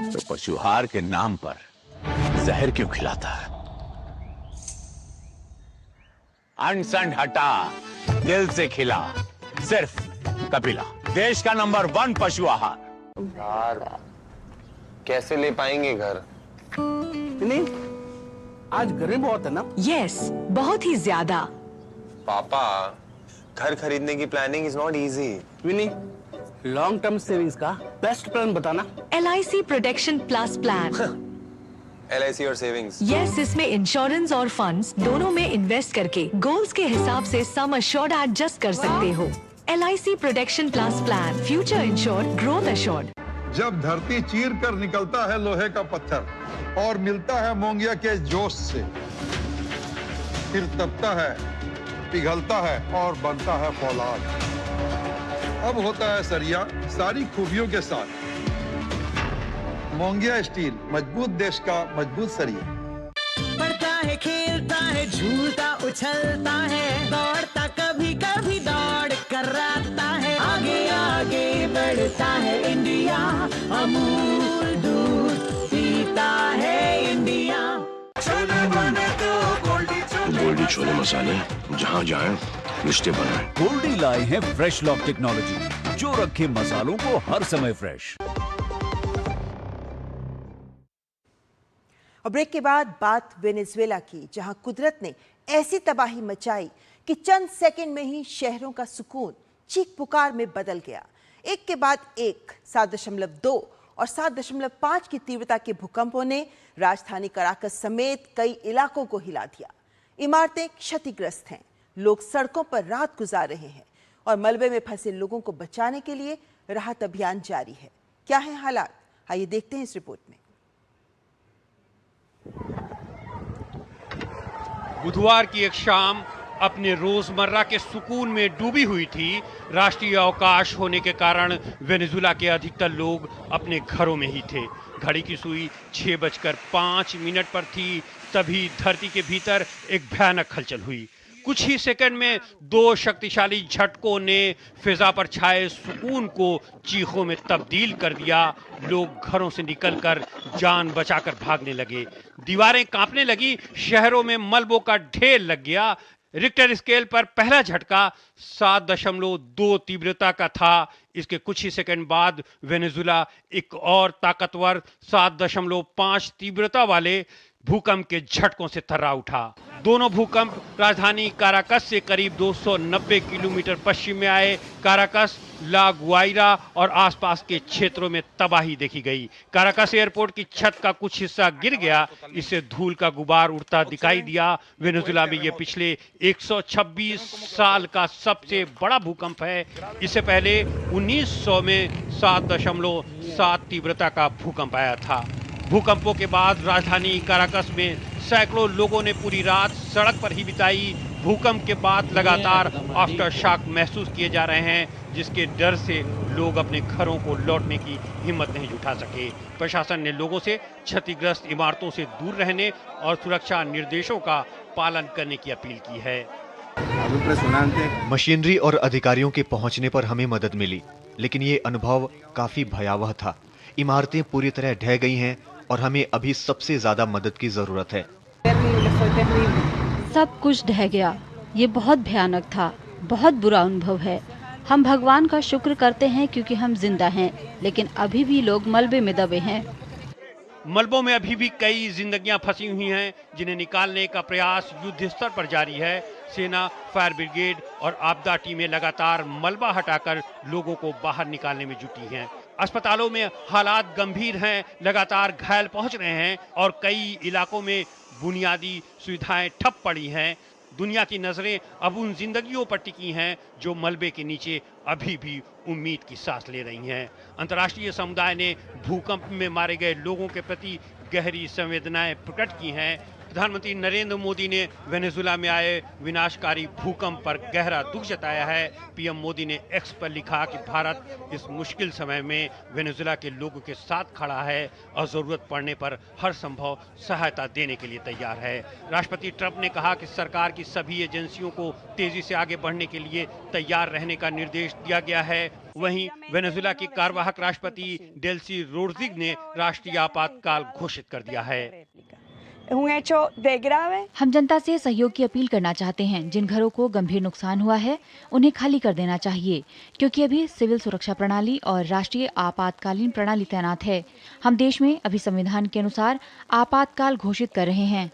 तो पशुहार के नाम पर जहर क्यों खिलाता है? अनसन हटा, दिल से खिला, सिर्फ कपिला, देश का नंबर 1 पशु आहार। यार कैसे ले पाएंगे घर? नहीं, आज गर्मी बहुत है ना? यस, बहुत ही ज्यादा। पापा, घर खरीदने की प्लानिंग इज नॉट इजी। विनी, लॉन्ग टर्म सेविंग्स का बेस्ट प्लान बताना। LIC protection plus plan. LIC और सेविंग्स? यस, इसमें इंश्योरेंस और फंड्स दोनों में इन्वेस्ट करके गोल्स के हिसाब से सम अश्योर्ड एडजस्ट कर सकते हो। LIC protection plus plan, future insured, growth assured. जब धरती चीर कर निकलता है लोहे का पत्थर और मिलता है मोंगिया के जोश से, फिर तपता है, पिघलता है और बनता है फौलाद। अब होता है सरिया सारी खूबियों के साथ। मोंगिया स्टील, मजबूत देश का मजबूत सरिया। पढ़ता है, खेलता है, झूलता उछलता है, दौड़ता कभी कभी दौड़ कराता है, आगे आगे बढ़ता है इंडिया, अमूल दूध पीता है इंडिया। छोले बने तो गोल्डी छोले मसाले, जहाँ जाए रिश्ते बनाए। गोल्डी लाए हैं फ्रेश लॉक टेक्नोलॉजी, जो रखे मसालों को हर समय फ्रेश। और ब्रेक के बाद बात वेनेजुएला की, जहां कुदरत ने ऐसी तबाही मचाई कि चंद सेकंड में ही शहरों का सुकून चीख पुकार में बदल गया। एक के बाद एक 7.2 और 7.5 की तीव्रता के भूकंपों ने राजधानी कराकस समेत कई इलाकों को हिला दिया। इमारतें क्षतिग्रस्त हैं, लोग सड़कों पर रात गुजार रहे हैं और मलबे में फंसे लोगों को बचाने के लिए राहत अभियान जारी है। क्या है हालात, आइए देखते हैं इस रिपोर्ट में। बुधवार की एक शाम अपने रोजमर्रा के सुकून में डूबी हुई थी। राष्ट्रीय अवकाश होने के कारण वेनेजुला के अधिकतर लोग अपने घरों में ही थे। घड़ी की सुई 6:05 पर थी, तभी धरती के भीतर एक भयानक हलचल हुई। कुछ ही सेकंड में 2 शक्तिशाली झटकों ने फिजा पर छाए सुकून को चीखों में तब्दील कर दिया। लोग घरों से निकलकर जान बचाकर भागने लगे, दीवारें कांपने लगी, शहरों में मलबों का ढेर लग गया। रिक्टर स्केल पर पहला झटका 7.2 तीव्रता का था। इसके कुछ ही सेकंड बाद वेनेजुला एक और ताकतवर 7.5 तीव्रता वाले भूकंप के झटकों से थर्रा उठा। दोनों भूकंप राजधानी काराकस से करीब 290 किलोमीटर पश्चिम में आए। काराकस, ला गुआइरा और आसपास के क्षेत्रों में तबाही देखी गई। काराकस एयरपोर्ट की छत का कुछ हिस्सा गिर गया, इससे धूल का गुबार उड़ता दिखाई दिया। वेनेजुला में ये पिछले 126 साल का सबसे बड़ा भूकंप है। इससे पहले 1900 में 7.7 तीव्रता का भूकंप आया था। भूकंपों के बाद राजधानी काराकस में सैकड़ों लोगों ने पूरी रात सड़क पर ही बिताई। भूकंप के बाद लगातार आफ्टर शॉक महसूस किए जा रहे हैं, जिसके डर से लोग अपने घरों को लौटने की हिम्मत नहीं जुटा सके। प्रशासन ने लोगों से क्षतिग्रस्त इमारतों से दूर रहने और सुरक्षा निर्देशों का पालन करने की अपील की है। मशीनरी और अधिकारियों के पहुंचने पर हमें मदद मिली, लेकिन ये अनुभव काफी भयावह था। इमारतें पूरी तरह ढह गई हैं और हमें अभी सबसे ज्यादा मदद की जरूरत है। सब कुछ ढह गया, ये बहुत भयानक था, बहुत बुरा अनुभव है। हम भगवान का शुक्र करते हैं क्योंकि हम जिंदा हैं, लेकिन अभी भी लोग मलबे में दबे हैं। मलबों में अभी भी कई जिंदगियां फंसी हुई हैं, जिन्हें निकालने का प्रयास युद्ध स्तर पर जारी है। सेना, फायर ब्रिगेड और आपदा टीमें लगातार मलबा हटाकर लोगों को बाहर निकालने में जुटी हैं। अस्पतालों में हालात गंभीर हैं, लगातार घायल पहुंच रहे हैं और कई इलाकों में बुनियादी सुविधाएं ठप पड़ी हैं। दुनिया की नजरें अब उन जिंदगियों पर टिकी हैं जो मलबे के नीचे अभी भी उम्मीद की सांस ले रही हैं। अंतर्राष्ट्रीय समुदाय ने भूकंप में मारे गए लोगों के प्रति गहरी संवेदनाएं प्रकट की हैं। प्रधानमंत्री नरेंद्र मोदी ने वेनेजुला में आए विनाशकारी भूकंप पर गहरा दुख जताया है। पीएम मोदी ने एक्स पर लिखा कि भारत इस मुश्किल समय में वेनेजुला के लोगों के साथ खड़ा है और जरूरत पड़ने पर हर संभव सहायता देने के लिए तैयार है। राष्ट्रपति ट्रंप ने कहा कि सरकार की सभी एजेंसियों को तेजी से आगे बढ़ने के लिए तैयार रहने का निर्देश दिया गया है। वहीं वेनेजुला की कार्यवाहक राष्ट्रपति डेल्सी रोड्रिग्स ने राष्ट्रीय आपातकाल घोषित कर दिया है। हम जनता से सहयोग की अपील करना चाहते हैं। जिन घरों को गंभीर नुकसान हुआ है उन्हें खाली कर देना चाहिए, क्योंकि अभी सिविल सुरक्षा प्रणाली और राष्ट्रीय आपातकालीन प्रणाली तैनात है। हम देश में अभी संविधान के अनुसार आपातकाल घोषित कर रहे हैं।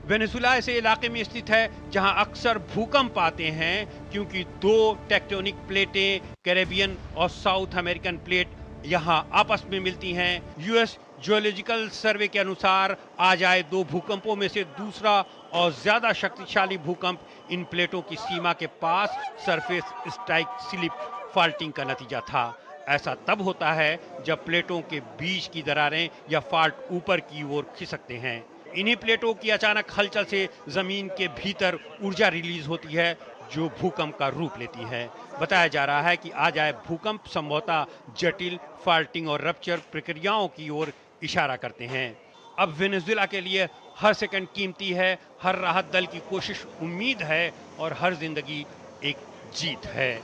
वेनेजुला ऐसे इलाके में स्थित है जहां अक्सर भूकंप आते हैं, क्योंकि 2 टेक्टोनिक प्लेटें, कैरेबियन और साउथ अमेरिकन प्लेट यहां आपस में मिलती हैं। यूएस जियोलॉजिकल सर्वे के अनुसार आज आए 2 भूकंपों में से दूसरा और ज्यादा शक्तिशाली भूकंप इन प्लेटों की सीमा के पास सरफेस स्ट्राइक स्लिप फाल्टिंग का नतीजा था। ऐसा तब होता है जब प्लेटों के बीच की दरारें या फाल्ट ऊपर की ओर खिसकते हैं। इन्हीं प्लेटों की अचानक हलचल से जमीन के भीतर ऊर्जा रिलीज होती है, जो भूकंप का रूप लेती है। बताया जा रहा है कि आज आए भूकंप संभवतः जटिल फाल्टिंग और रप्चर प्रक्रियाओं की ओर इशारा करते हैं। अब वेनेजुला के लिए हर सेकंड कीमती है, हर राहत दल की कोशिश उम्मीद है और हर जिंदगी एक जीत है।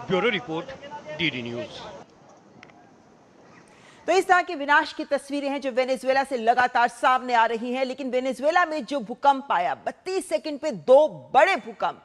Bureau report, DD news. तो इस तरह की विनाश की तस्वीरें हैं जो वेनेजुएला से लगातार सामने आ रही हैं। लेकिन वेनेजुएला में जो भूकंप आया 32 सेकंड पे 2 बड़े भूकंप,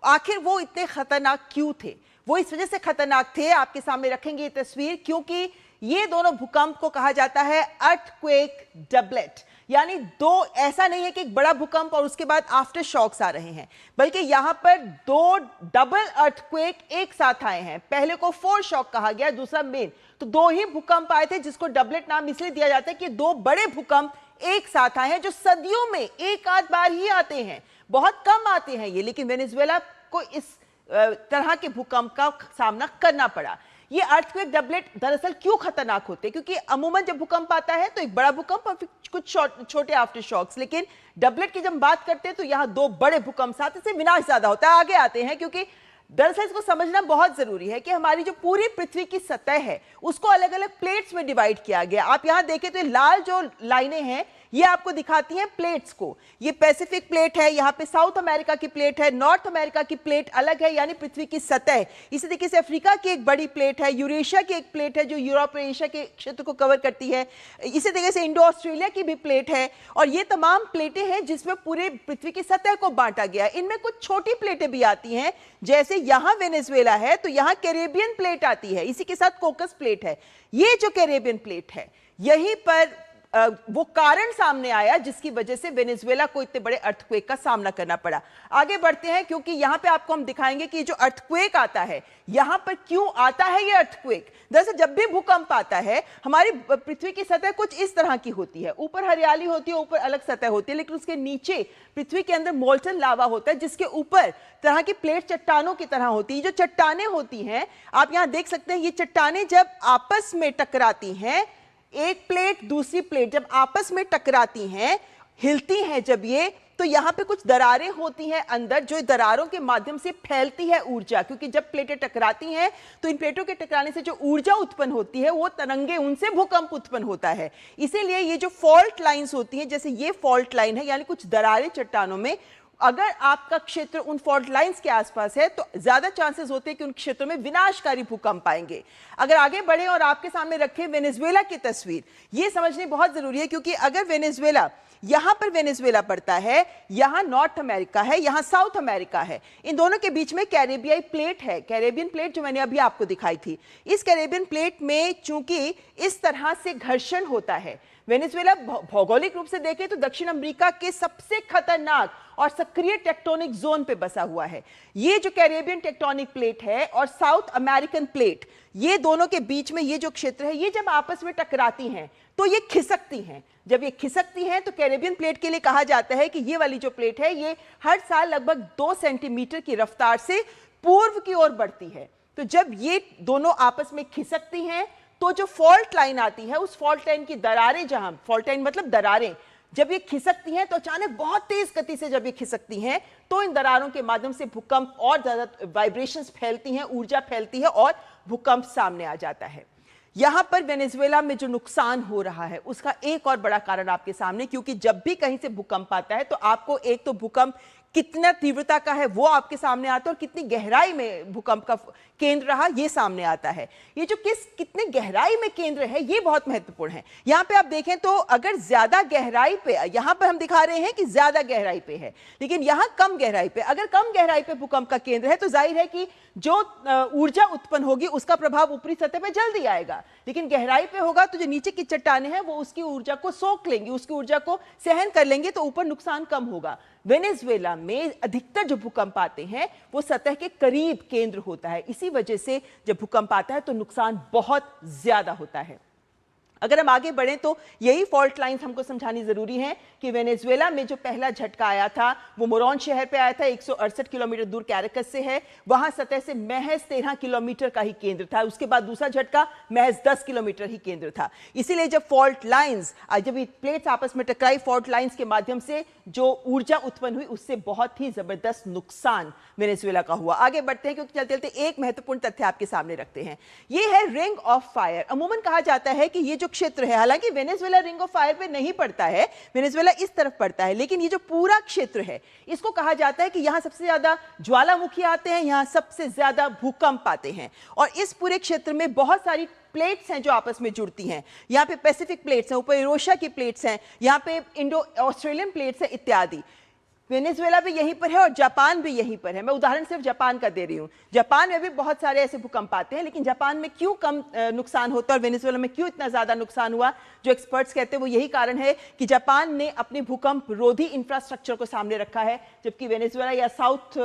आखिर वो इतने खतरनाक क्यों थे? वो इस वजह से खतरनाक थे, आपके सामने रखेंगे ये तस्वीर, क्योंकि ये दोनों भूकंप को कहा जाता है अर्थक्वेक डबलेट, यानी दो, ऐसा नहीं है कि एक बड़ा भूकंप और उसके बाद आफ्टर शॉक्स आ रहे हैं, बल्कि यहां पर दो डबल अर्थक्वेक एक साथ आए हैं। पहले को फोर शॉक कहा गया, दूसरा मेन, तो दो ही भूकंप आए थे, जिसको डबलेट नाम इसलिए दिया जाता है कि दो बड़े भूकंप एक साथ आए हैं, जो सदियों में एक आध बार ही आते हैं, बहुत कम आते हैं ये। लेकिन वेनेजुएला को इस तरह के भूकंप का सामना करना पड़ा। ये अर्थक्वेक डबलेट दरअसल क्यों खतरनाक होते हैं? क्योंकि अमूमन जब भूकंप आता है तो एक बड़ा भूकंप और फिर कुछ छोटे आफ्टर शॉक्स, लेकिन डबलेट की जब बात करते हैं तो यहाँ दो बड़े भूकंप साथ, इससे विनाश ज्यादा होता है। आगे आते हैं, क्योंकि दरअसल इसको समझना बहुत जरूरी है कि हमारी जो पूरी पृथ्वी की सतह है उसको अलग अलग प्लेट्स में डिवाइड किया गया। आप यहां देखें तो लाल जो लाइनें हैं ये आपको दिखाती हैं प्लेट्स को। ये पैसिफिक प्लेट है, यहाँ पे साउथ अमेरिका की प्लेट है, नॉर्थ अमेरिका की प्लेट अलग है, यानी पृथ्वी की सतह। इसी तरीके से अफ्रीका की एक बड़ी प्लेट है, यूरेशिया की एक प्लेट है जो यूरोप और एशिया के क्षेत्र को कवर करती है। इसी तरीके से इंडो ऑस्ट्रेलिया की भी प्लेट है, और ये तमाम प्लेटें हैं जिसमें पूरे पृथ्वी की सतह को बांटा गया है। इनमें कुछ छोटी प्लेटें भी आती हैं, जैसे यहाँ वेनेजुएला है तो यहाँ कैरेबियन प्लेट आती है, इसी के साथ कोकस प्लेट है। ये जो कैरेबियन प्लेट है, यहीं पर वो कारण सामने आया जिसकी वजह से वेनेजुएला को इतने बड़े अर्थक्वेक का सामना करना पड़ा। आगे बढ़ते हैं, क्योंकि यहां पे आपको हम दिखाएंगे कि जो अर्थक्वेक आता है, यहां पर क्यों आता है ये अर्थक्वेक। दरअसल जब भी भूकंप आता है, हमारी पृथ्वी की सतह कुछ इस तरह की होती है, ऊपर हरियाली होती है, ऊपर अलग सतह होती है, लेकिन उसके नीचे पृथ्वी के अंदर मोल्टन लावा होता है, जिसके ऊपर तरह की प्लेट चट्टानों की तरह होती है। जो चट्टानें होती हैं, आप यहां देख सकते हैं, ये चट्टानें जब आपस में टकराती हैं, एक प्लेट दूसरी प्लेट जब आपस में टकराती हैं, हिलती हैं जब ये, तो यहाँ पे कुछ दरारें होती हैं अंदर, जो दरारों के माध्यम से फैलती है ऊर्जा। क्योंकि जब प्लेटें टकराती हैं तो इन प्लेटों के टकराने से जो ऊर्जा उत्पन्न होती है वो तरंगे, उनसे भूकंप उत्पन्न होता है। इसीलिए ये जो फॉल्ट लाइंस होती हैं, जैसे ये फॉल्ट लाइन है, यानी कुछ दरारें चट्टानों में, अगर आपका क्षेत्र उन फॉल्ट लाइंस के आसपास है तो ज्यादा चांसेस होते हैं कि उन क्षेत्रों में विनाशकारी भूकंप आएंगे। अगर आगे बढ़े और आपके सामने रखें वेनेजुएला की तस्वीर, ये समझनी बहुत जरूरी है, क्योंकि अगर वेनेजुएला, यहां पर वेनेजुएला पड़ता है, यहां नॉर्थ अमेरिका है, यहां साउथ अमेरिका है, इन दोनों के बीच में कैरेबियाई प्लेट है, कैरेबियन प्लेट जो मैंने अभी आपको दिखाई थी। इस कैरेबियन प्लेट में चूंकि इस तरह से घर्षण होता है, वेनेजुएला भौगोलिक रूप से देखें तो दक्षिण अमेरिका के सबसे खतरनाक और सक्रिय टेक्टोनिक जोन पे बसा हुआ है। ये जो कैरेबियन टेक्टोनिक प्लेट है और साउथ अमेरिकन प्लेट, ये दोनों के बीच में ये जो क्षेत्र है, ये जब आपस में टकराती हैं तो ये खिसकती हैं। जब ये खिसकती हैं तो कैरेबियन प्लेट के लिए कहा जाता है कि ये वाली जो प्लेट है, ये हर साल लगभग 2 सेंटीमीटर की रफ्तार से पूर्व की ओर बढ़ती है। तो जब ये दोनों आपस में खिसकती हैं तो जो फॉल्ट लाइन आती है, उस फॉल्ट लाइन की दरारें, जहां फॉल्ट लाइन मतलब दरारें, जब ये खिसकती हैं तो अचानक बहुत तेज गति से जब ये खिसकती हैं तो इन दरारों के माध्यम से भूकंप और ज्यादा वाइब्रेशंस फैलती हैं, ऊर्जा फैलती है और भूकंप सामने आ जाता है। यहां पर वेनेजुएला में जो नुकसान हो रहा है उसका एक और बड़ा कारण आपके सामने, क्योंकि जब भी कहीं से भूकंप आता है तो आपको एक तो भूकंप कितना तीव्रता का है वो आपके सामने आता है, और कितनी गहराई में भूकंप का केंद्र रहा ये सामने आता है। ये जो कितने गहराई में केंद्र है ये बहुत महत्वपूर्ण है। यहाँ पे आप देखें तो अगर ज्यादा गहराई पे, यहाँ पर हम दिखा रहे हैं कि ज्यादा गहराई पे है, लेकिन यहाँ कम गहराई पे, अगर कम गहराई पे भूकंप का केंद्र है तो जाहिर है कि जो ऊर्जा उत्पन्न होगी उसका प्रभाव ऊपरी सतह पे जल्दी आएगा, लेकिन गहराई पे होगा तो जो नीचे की चट्टानें हैं वो उसकी ऊर्जा को सोख लेंगी, उसकी ऊर्जा को सहन कर लेंगे, तो ऊपर नुकसान कम होगा। वेनेजुएला में अधिकतर जो भूकंप आते हैं वो सतह के करीब केंद्र होता है, इसी वजह से जब भूकंप आता है तो नुकसान बहुत ज्यादा होता है। अगर हम आगे बढ़ें तो यही फॉल्ट लाइंस हमको समझानी जरूरी है कि वेनेजुएला में जो पहला झटका आया था वो मोरोन शहर पे आया था, 168 किलोमीटर दूर कैरेकस से है, वहां सतह से महज 13 किलोमीटर का ही केंद्र था। उसके बाद दूसरा झटका महज 10 किलोमीटर ही केंद्र था। इसीलिए जब फॉल्ट लाइंस, जब ये प्लेट्स आपस में टकराई, फॉल्ट लाइंस के माध्यम से जो ऊर्जा उत्पन्न हुई उससे बहुत ही जबरदस्त नुकसान वेनेजुएला का हुआ। आगे बढ़ते हैं क्योंकि चलते चलते एक महत्वपूर्ण तथ्य आपके सामने रखते हैं, ये है रिंग ऑफ फायर। अमूमन कहा जाता है कि ये जो क्षेत्र है, हालांकि वेनेजुएला रिंग ऑफ फायर पे नहीं पड़ता है, वेनेजुएला इस तरफ पड़ता है, लेकिन ये जो पूरा क्षेत्र है इसको कहा जाता है कि यहां सबसे ज्यादा ज्वालामुखी आते हैं, यहां सबसे ज्यादा भूकंप आते हैं, और इस पूरे क्षेत्र में बहुत सारी प्लेट्स हैं जो आपस में जुड़ती हैं। यहाँ पे पैसिफिक प्लेट्स हैं, ऊपर यूरेशिया की प्लेट्स हैं, यहाँ पे इंडो ऑस्ट्रेलियन प्लेट्स हैं इत्यादि। वेनेजुएला भी यहीं पर है और जापान भी यहीं पर है। मैं उदाहरण सिर्फ जापान का दे रही हूँ। जापान में भी बहुत सारे ऐसे भूकंप आते हैं, लेकिन जापान में क्यों कम नुकसान होता है और वेनेजुएला में क्यों इतना ज्यादा नुकसान हुआ, जो एक्सपर्ट्स कहते हैं वो यही कारण है कि जापान ने अपने भूकंप रोधी इंफ्रास्ट्रक्चर को सामने रखा है, जबकि वेनेजुएला या साउथ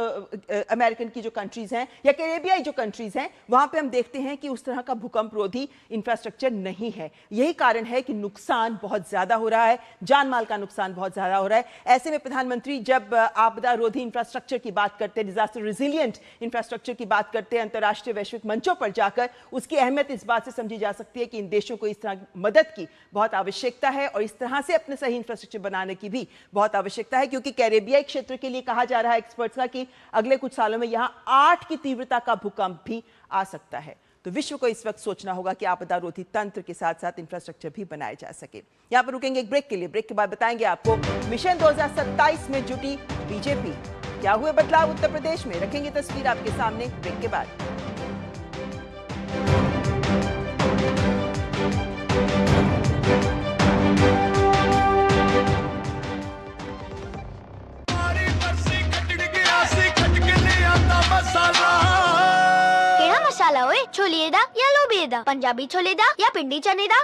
अमेरिकन की जो कंट्रीज हैं या कैरेबियाई जो कंट्रीज हैं, वहां पे हम देखते हैं कि उस तरह का भूकंप रोधी इंफ्रास्ट्रक्चर नहीं है। यही कारण है कि नुकसान बहुत ज्यादा हो रहा है, जान माल का नुकसान बहुत ज्यादा हो रहा है। ऐसे में प्रधानमंत्री जब आपदा रोधी इंफ्रास्ट्रक्चर की बात करते हैं, डिजास्टर रिजिलियंट इंफ्रास्ट्रक्चर की बात करते हैं अंतर्राष्ट्रीय वैश्विक मंचों पर जाकर, उसकी अहमियत इस बात से समझी जा सकती है कि इन देशों को इस तरह मदद की बहुत आवश्यकता है और इस तरह से अपने सही इंफ्रास्ट्रक्चर बनाने की भी बहुत आवश्यकता है, क्योंकि कैरेबियाई क्षेत्र के लिए कहा जा रहा है एक्सपर्ट्स का कि अगले कुछ सालों में यहां 8 की तीव्रता का भूकंप भी आ सकता है। तो विश्व को इस वक्त सोचना होगा कि आपदा रोधी तंत्र के साथ साथ इंफ्रास्ट्रक्चर भी बनाए जा सके। यहां पर रुकेंगे एक ब्रेक के लिए। ब्रेक के बाद बताएंगे आपको मिशन 2027 में जुटी बीजेपी, क्या हुए बदलाव उत्तर प्रदेश में, रखेंगे तस्वीर आपके सामने ब्रेक के बाद। मसाला ओए, छोले दा या लोबिए दा, पंजाबी छोले दा या पिंडी चने दा।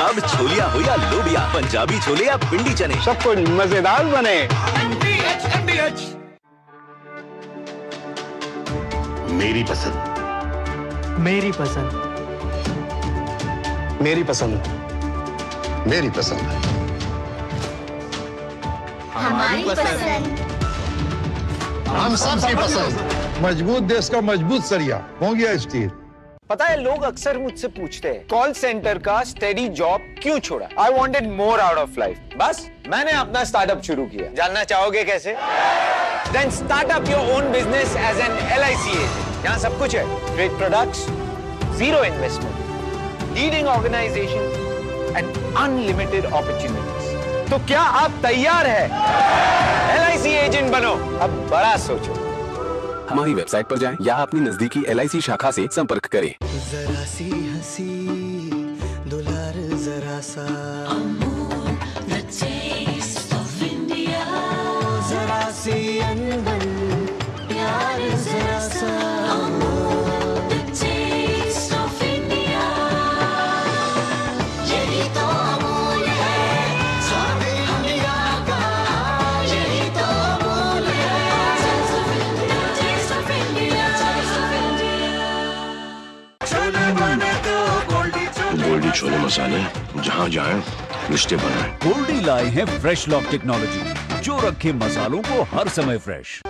अब छोलिया हो या लोबिया, पंजाबी छोले या पिंडी चने, सब कुछ मजेदार बने। मेरी पसंद, मेरी पसंद, मेरी पसंद, मेरी पसंद, हमारी पसंद, हम सबकी पसंद। मजबूत देश का मजबूत सरिया हो गया स्टील। पता है लोग अक्सर मुझसे पूछते हैं कॉल सेंटर का स्टेडी जॉब क्यों छोड़ा। I wanted more out of life, बस मैंने अपना स्टार्टअप शुरू किया। जानना चाहोगे कैसे? Then start up your own business as an LIC agent. यहाँ सब कुछ है, great products, zero investment, leading organisation and unlimited opportunities. तो क्या आप तैयार है LIC एजेंट बनो? अब बड़ा सोचो। हमारी वेबसाइट पर जाएं या अपनी नजदीकी LIC शाखा से संपर्क करें। जरा सी हंसी दुलार जरा सा, जरा सी अनबन प्यार जरा सा, यही तो अमूल है स्वाद इंडिया का, यही तो अमूल है टेस्ट ऑफ इंडिया। छोले बने तो गोल्डी छोले मसाले, जहाँ जाए रिश्ते बनाए। गोल्डी लाए हैं फ्रेश लॉक टेक्नोलॉजी, जो रखे मसालों को हर समय फ्रेश।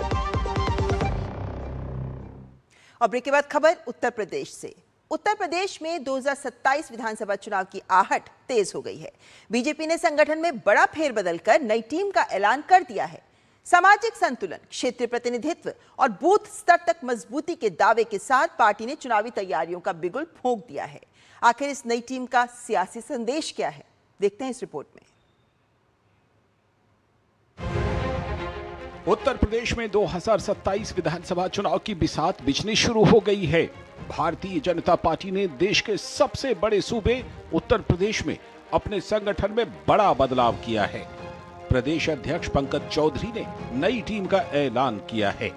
और ब्रेक के बाद खबर उत्तर प्रदेश से। उत्तर प्रदेश में 2027 विधानसभा चुनाव की आहट तेज हो गई है। बीजेपी ने संगठन में बड़ा फेरबदल कर नई टीम का ऐलान कर दिया है। सामाजिक संतुलन, क्षेत्रीय प्रतिनिधित्व और बूथ स्तर तक मजबूती के दावे के साथ पार्टी ने चुनावी तैयारियों का बिगुल फूंक दिया है। आखिर इस नई टीम का सियासी संदेश क्या है, देखते हैं इस रिपोर्ट में। उत्तर प्रदेश में 2027 विधानसभा चुनाव की बिसात बिछनी शुरू हो गई है। भारतीय जनता पार्टी ने देश के सबसे बड़े सूबे उत्तर प्रदेश में अपने संगठन में बड़ा बदलाव किया है। प्रदेश अध्यक्ष पंकज चौधरी ने नई टीम का ऐलान किया है।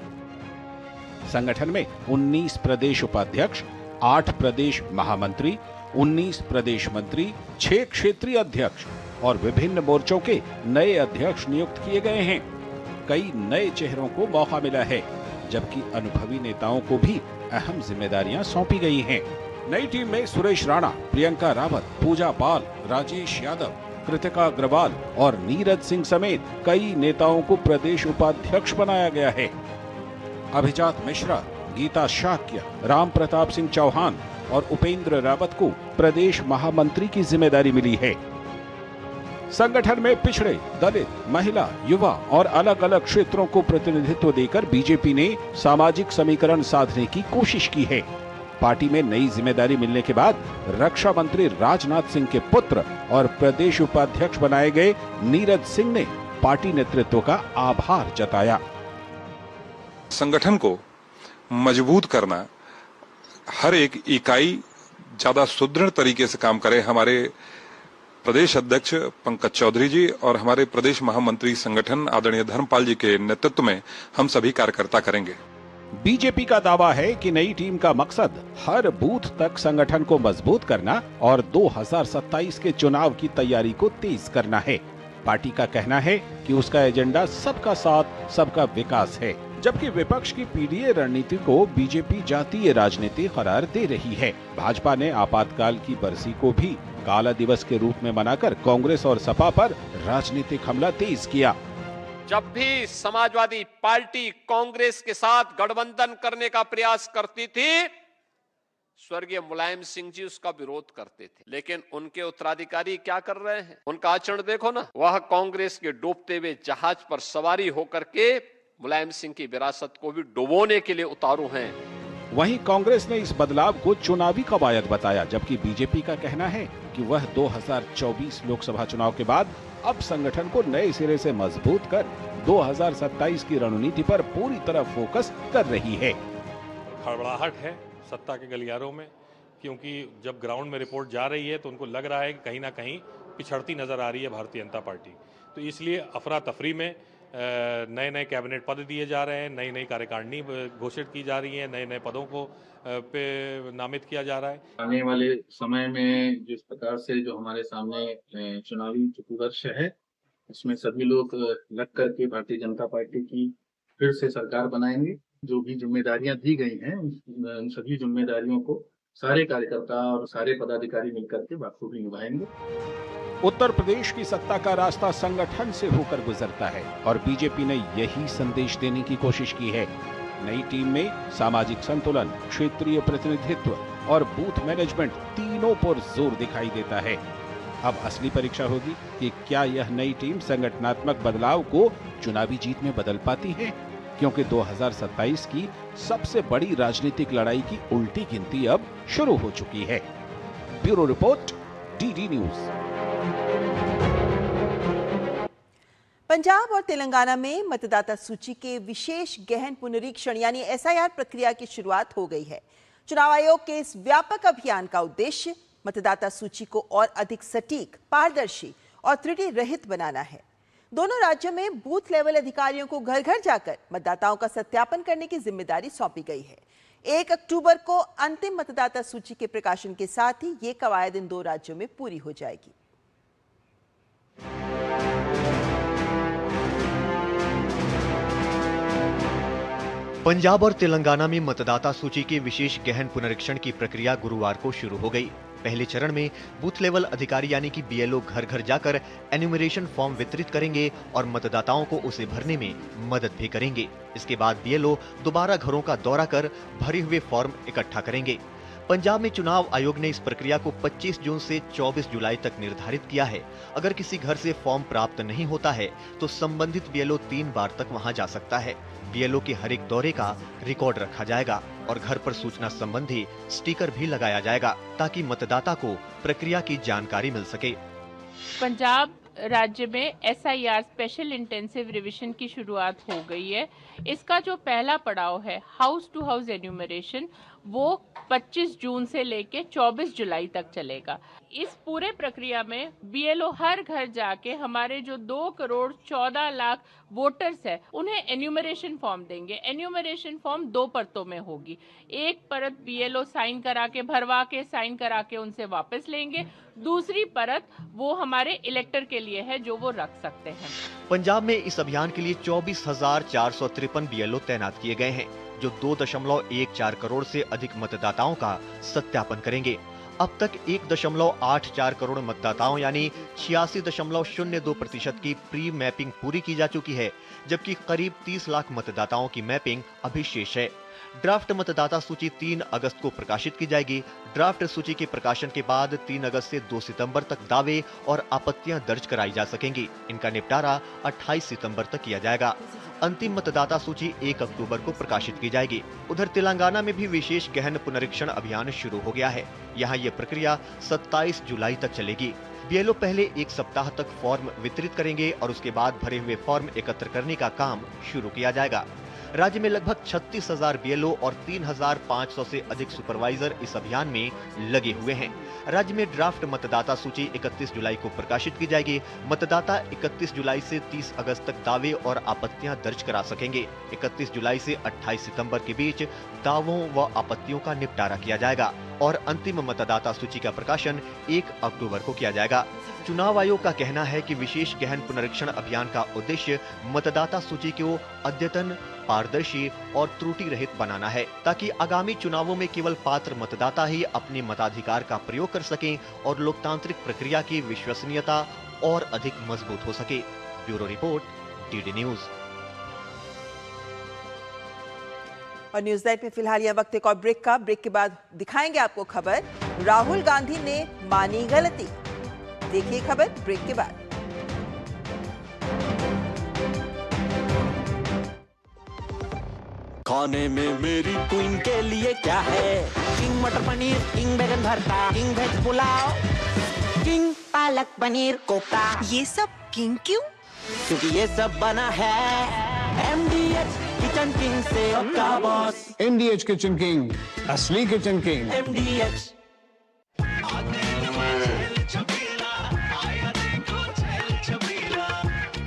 संगठन में 19 प्रदेश उपाध्यक्ष, 8 प्रदेश महामंत्री, 19 प्रदेश मंत्री, 6 क्षेत्रीय अध्यक्ष और विभिन्न मोर्चों के नए अध्यक्ष नियुक्त किए गए हैं। कई नए चेहरों को मौका मिला है, जबकि अनुभवी नेताओं को भी अहम जिम्मेदारियां सौंपी गई हैं। नई टीम में सुरेश राणा, प्रियंका रावत, पूजा पाल, राजेश यादव, कृतिका अग्रवाल और नीरज सिंह समेत कई नेताओं को प्रदेश उपाध्यक्ष बनाया गया है। अभिजात मिश्रा, गीता शाक्य, राम प्रताप सिंह चौहान और उपेंद्र रावत को प्रदेश महामंत्री की जिम्मेदारी मिली है। संगठन में पिछड़े, दलित, महिला, युवा और अलग अलग क्षेत्रों को प्रतिनिधित्व देकर बीजेपी ने सामाजिक समीकरण साधने की कोशिश की है। पार्टी में नई जिम्मेदारी मिलने के बाद रक्षा मंत्री राजनाथ सिंह के पुत्र और प्रदेश उपाध्यक्ष बनाए गए नीरज सिंह ने पार्टी नेतृत्व का आभार जताया। संगठन को मजबूत करना, हर एक इकाई ज्यादा सुदृढ़ तरीके से काम करे, हमारे प्रदेश अध्यक्ष पंकज चौधरी जी और हमारे प्रदेश महामंत्री संगठन आदरणीय धर्मपाल जी के नेतृत्व में हम सभी कार्यकर्ता करेंगे। बीजेपी का दावा है कि नई टीम का मकसद हर बूथ तक संगठन को मजबूत करना और 2027 के चुनाव की तैयारी को तेज करना है। पार्टी का कहना है कि उसका एजेंडा सबका साथ सबका विकास है, जबकि विपक्ष की पीडीए रणनीति को बीजेपी जातीय राजनीति करार दे रही है। भाजपा ने आपातकाल की बरसी को भी काला दिवस के रूप में मनाकर कांग्रेस और सपा पर राजनीतिक हमला तेज किया। जब भी समाजवादी पार्टी कांग्रेस के साथ गठबंधन करने का प्रयास करती थी, स्वर्गीय मुलायम सिंह जी उसका विरोध करते थे, लेकिन उनके उत्तराधिकारी क्या कर रहे हैं? उनका आचरण देखो ना। वह कांग्रेस के डूबते हुए जहाज पर सवारी होकर के मुलायम सिंह की विरासत को भी डुबोने के लिए उतारू हैं। वहीं कांग्रेस ने इस बदलाव को चुनावी कवायद बताया, जबकि बीजेपी का कहना है कि वह 2024 लोकसभा चुनाव के बाद अब संगठन को नए सिरे से मजबूत कर 2027 की रणनीति पर पूरी तरह फोकस कर रही है। हड़बड़ाहट है सत्ता के गलियारों में, क्योंकि जब ग्राउंड में रिपोर्ट जा रही है तो उनको लग रहा है कि कहीं ना कहीं पिछड़ती नजर आ रही है भारतीय जनता पार्टी। तो इसलिए अफरा तफरी में नए नए कैबिनेट पद दिए जा रहे हैं, नई नई कार्यकारिणी घोषित की जा रही है, नए नए पदों को पे नामित किया जा रहा है। आने वाले समय में जिस प्रकार से जो हमारे सामने चुनावी चतुर्दश है, उसमें सभी लोग लग करके भारतीय जनता पार्टी की फिर से सरकार बनाएंगे। जो भी जिम्मेदारियां दी गई हैं, उन सभी जिम्मेदारियों को सारे कार्यकर्ता और सारे पदाधिकारी मिलकर के बखूबी निभाएंगे। उत्तर प्रदेश की सत्ता का रास्ता संगठन से होकर गुजरता है और बीजेपी ने यही संदेश देने की कोशिश की है। नई टीम में सामाजिक संतुलन, क्षेत्रीय प्रतिनिधित्व और बूथ मैनेजमेंट तीनों पर जोर दिखाई देता है। अब असली परीक्षा होगी कि क्या यह नई टीम संगठनात्मक बदलाव को चुनावी जीत में बदल पाती है, क्योंकि 2027 की सबसे बड़ी राजनीतिक लड़ाई की उल्टी गिनती अब शुरू हो चुकी है। Bureau report, DD news. Punjab और तेलंगाना में मतदाता सूची के विशेष गहन पुनरीक्षण यानी एसआईआर प्रक्रिया की शुरुआत हो गई है। चुनाव आयोग के इस व्यापक अभियान का उद्देश्य मतदाता सूची को और अधिक सटीक, पारदर्शी और त्रुटि रहित बनाना है। दोनों राज्यों में बूथ लेवल अधिकारियों को घर घर जाकर मतदाताओं का सत्यापन करने की जिम्मेदारी सौंपी गई है। 1 अक्टूबर को अंतिम मतदाता सूची के प्रकाशन के साथ ही ये कवायद इन दो राज्यों में पूरी हो जाएगी। पंजाब और तेलंगाना में मतदाता सूची के विशेष गहन पुनरीक्षण की प्रक्रिया गुरुवार को शुरू हो गई। पहले चरण में बूथ लेवल अधिकारी यानी कि बीएलओ घर घर जाकर एन्यूमरेशन फॉर्म वितरित करेंगे और मतदाताओं को उसे भरने में मदद भी करेंगे। इसके बाद बीएलओ दोबारा घरों का दौरा कर भरे हुए फॉर्म इकट्ठा करेंगे। पंजाब में चुनाव आयोग ने इस प्रक्रिया को 25 जून से 24 जुलाई तक निर्धारित किया है। अगर किसी घर से फॉर्म प्राप्त नहीं होता है तो संबंधित बीएलओ 3 बार तक वहां जा सकता है। बीएलओ के हर एक दौरे का रिकॉर्ड रखा जाएगा और घर पर सूचना संबंधी स्टिकर भी लगाया जाएगा ताकि मतदाता को प्रक्रिया की जानकारी मिल सके। पंजाब राज्य में एसआईआर स्पेशल इंटेंसिव रिवीजन की शुरुआत हो गई है। इसका जो पहला पड़ाव है हाउस टू हाउस एन्यूमरेशन, वो 25 जून से लेके 24 जुलाई तक चलेगा। इस पूरे प्रक्रिया में बीएलओ हर घर जाके हमारे जो 2 करोड़ 14 लाख वोटर्स है उन्हें एन्यूमरेशन फॉर्म देंगे। एन्यूमरेशन फॉर्म 2 परतों में होगी। एक परत बीएलओ साइन करा के भरवा के साइन करा के उनसे वापस लेंगे, दूसरी परत वो हमारे इलेक्टर के लिए है जो वो रख सकते हैं। पंजाब में इस अभियान के लिए 24,453 बीएलओ तैनात किए गए हैं जो 2.14 करोड़ से अधिक मतदाताओं का सत्यापन करेंगे। अब तक 1.84 करोड़ मतदाताओं यानी 86.02% की प्री मैपिंग पूरी की जा चुकी है, जबकि करीब 30 लाख मतदाताओं की मैपिंग अभी शेष है। ड्राफ्ट मतदाता सूची 3 अगस्त को प्रकाशित की जाएगी। ड्राफ्ट सूची के प्रकाशन के बाद 3 अगस्त से 2 सितंबर तक दावे और आपत्तियां दर्ज कराई जा सकेंगी। इनका निपटारा 28 सितंबर तक किया जाएगा। अंतिम मतदाता सूची 1 अक्टूबर को प्रकाशित की जाएगी। उधर तेलंगाना में भी विशेष गहन पुनरीक्षण अभियान शुरू हो गया है। यहाँ ये प्रक्रिया 27 जुलाई तक चलेगी। बीएलओ पहले 1 सप्ताह तक फॉर्म वितरित करेंगे और उसके बाद भरे हुए फॉर्म एकत्र करने का काम शुरू किया जाएगा। राज्य में लगभग 36,000 BLO और 3,500 से अधिक सुपरवाइजर इस अभियान में लगे हुए हैं। राज्य में ड्राफ्ट मतदाता सूची 31 जुलाई को प्रकाशित की जाएगी। मतदाता 31 जुलाई से 30 अगस्त तक दावे और आपत्तियां दर्ज करा सकेंगे। 31 जुलाई से 28 सितंबर के बीच दावों व आपत्तियों का निपटारा किया जाएगा और अंतिम मतदाता सूची का प्रकाशन 1 अक्टूबर को किया जाएगा। चुनाव आयोग का कहना है कि विशेष गहन पुनरीक्षण अभियान का उद्देश्य मतदाता सूची को अद्यतन, पारदर्शी और त्रुटि रहित बनाना है, ताकि आगामी चुनावों में केवल पात्र मतदाता ही अपने मताधिकार का प्रयोग कर सकें और लोकतांत्रिक प्रक्रिया की विश्वसनीयता और अधिक मजबूत हो सके। Bureau report, DD news. और न्यूज नाइट में फिलहाल यह वक्त एक और ब्रेक का। ब्रेक के बाद दिखाएंगे आपको खबर, राहुल गांधी ने मानी गलती। देखिए खबर ब्रेक के बाद। खाने में मेरी क्वीन के लिए क्या है? किंग मटर पनीर, किंग बैगन भरता, king veg pulao, king palak paneer kofta. ये सब किंग क्यों? क्योंकि ये सब बना है MDH किचन किंग से आपका बॉस। MDH किचन किंग, असली किचन किंग। MDH।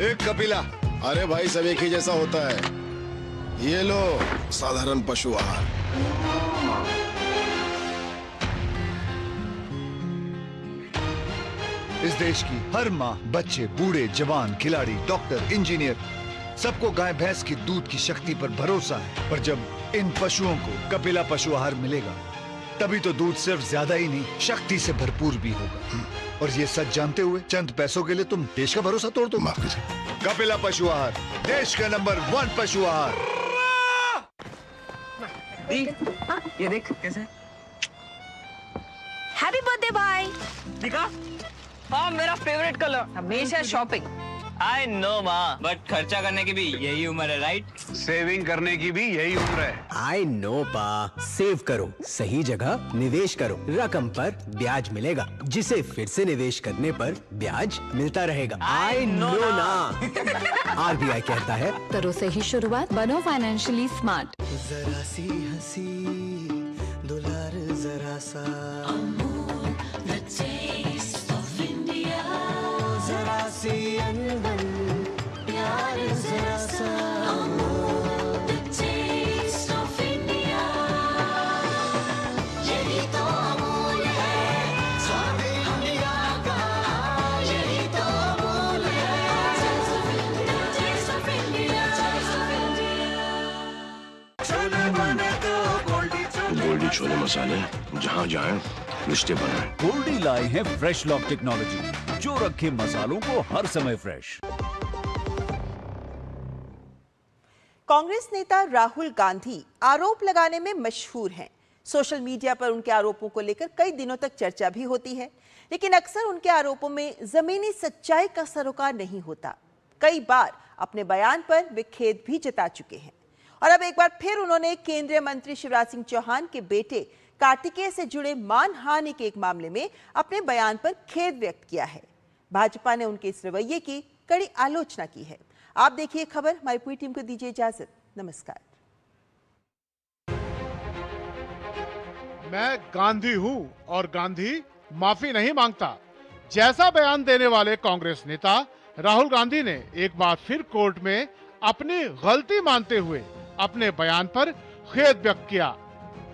एक कपिला, अरे भाई सब एक ही जैसा होता है। ये लो साधारण पशु आहार। इस देश की हर माँ, बच्चे, बूढ़े, जवान, खिलाड़ी, डॉक्टर, इंजीनियर, सबको गाय भैंस की दूध की शक्ति पर भरोसा है। पर जब इन पशुओं को कपिला पशु आहार मिलेगा, तभी तो दूध सिर्फ ज्यादा ही नहीं, शक्ति से भरपूर भी होगा। और ये सच जानते हुए चंद पैसों के लिए तुम देश का भरोसा तोड़ दो। माफ कीजिए। कपिला पशु आहार, देश का नंबर 1 पशु आहार। ये देख कैसे। हैप्पी बर्थडे भाई। दिखा? हाँ, मेरा फेवरेट कलर। हमेशा शॉपिंग। आई नो माँ, बट खर्चा करने की भी यही उम्र है, राइट? सेविंग करने की भी यही उम्र है। आई नो पा, सेव करो, सही जगह निवेश करो, रकम पर ब्याज मिलेगा, जिसे फिर से निवेश करने पर ब्याज मिलता रहेगा। आई नो ना। RBI कहता है, करो सही शुरुआत, बनो फाइनेंशियली स्मार्ट। जरा सी हंसी दुलार जरा सा, जरा सी अनबन प्यार जरा सा, यही तो अमूल है, स्वाद इंडिया का, यही तो अमूल है, टेस्ट ऑफ इंडिया। छोले बने तो गोल्डी छोले मसाले, जहाँ जाए रिश्ते बनाए। गोल्डी लाए हैं फ्रेश लॉक टेक्नोलॉजी, जो रखे मसालों को हर समय फ्रेश। कांग्रेस नेता राहुल गांधी आरोप लगाने में मशहूर हैं। सोशल मीडिया पर उनके आरोपों को लेकर कई दिनों तक चर्चा भी होती है, लेकिन अक्सर उनके आरोपों में जमीनी सच्चाई का सरोकार नहीं होता। कई बार अपने बयान पर वे खेद भी जता चुके हैं और अब एक बार फिर उन्होंने केंद्रीय मंत्री शिवराज सिंह चौहान के बेटे कार्तिकेय से जुड़े मानहानि के एक मामले में अपने बयान पर खेद व्यक्त किया है। भाजपा ने उनके इस रवैये की कड़ी आलोचना की है। आप देखिए खबर, हमारी पूरी टीम को दीजिए इजाजत। नमस्कार। मैं गांधी हूं और गांधी माफी नहीं मांगता, जैसा बयान देने वाले कांग्रेस नेता राहुल गांधी ने एक बार फिर कोर्ट में अपनी गलती मानते हुए अपने बयान पर खेद व्यक्त किया।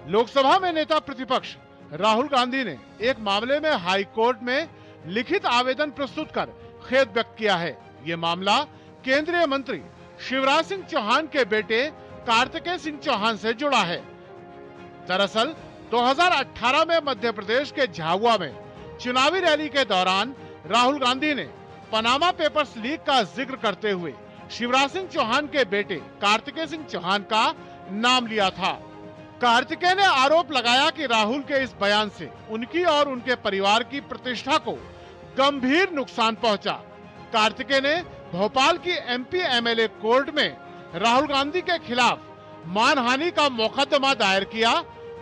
लोकसभा में नेता प्रतिपक्ष राहुल गांधी ने एक मामले में हाई कोर्ट में लिखित आवेदन प्रस्तुत कर खेद व्यक्त किया है। ये मामला केंद्रीय मंत्री शिवराज सिंह चौहान के बेटे कार्तिकेय सिंह चौहान से जुड़ा है। दरअसल 2018 में मध्य प्रदेश के झाबुआ में चुनावी रैली के दौरान राहुल गांधी ने पनामा पेपर्स लीक का जिक्र करते हुए शिवराज सिंह चौहान के बेटे कार्तिकेय सिंह चौहान का नाम लिया था। कार्तिकेय ने आरोप लगाया कि राहुल के इस बयान से उनकी और उनके परिवार की प्रतिष्ठा को गंभीर नुकसान पहुंचा। कार्तिकेय ने भोपाल की MP MLA कोर्ट में राहुल गांधी के खिलाफ मानहानि का मुकदमा दायर किया।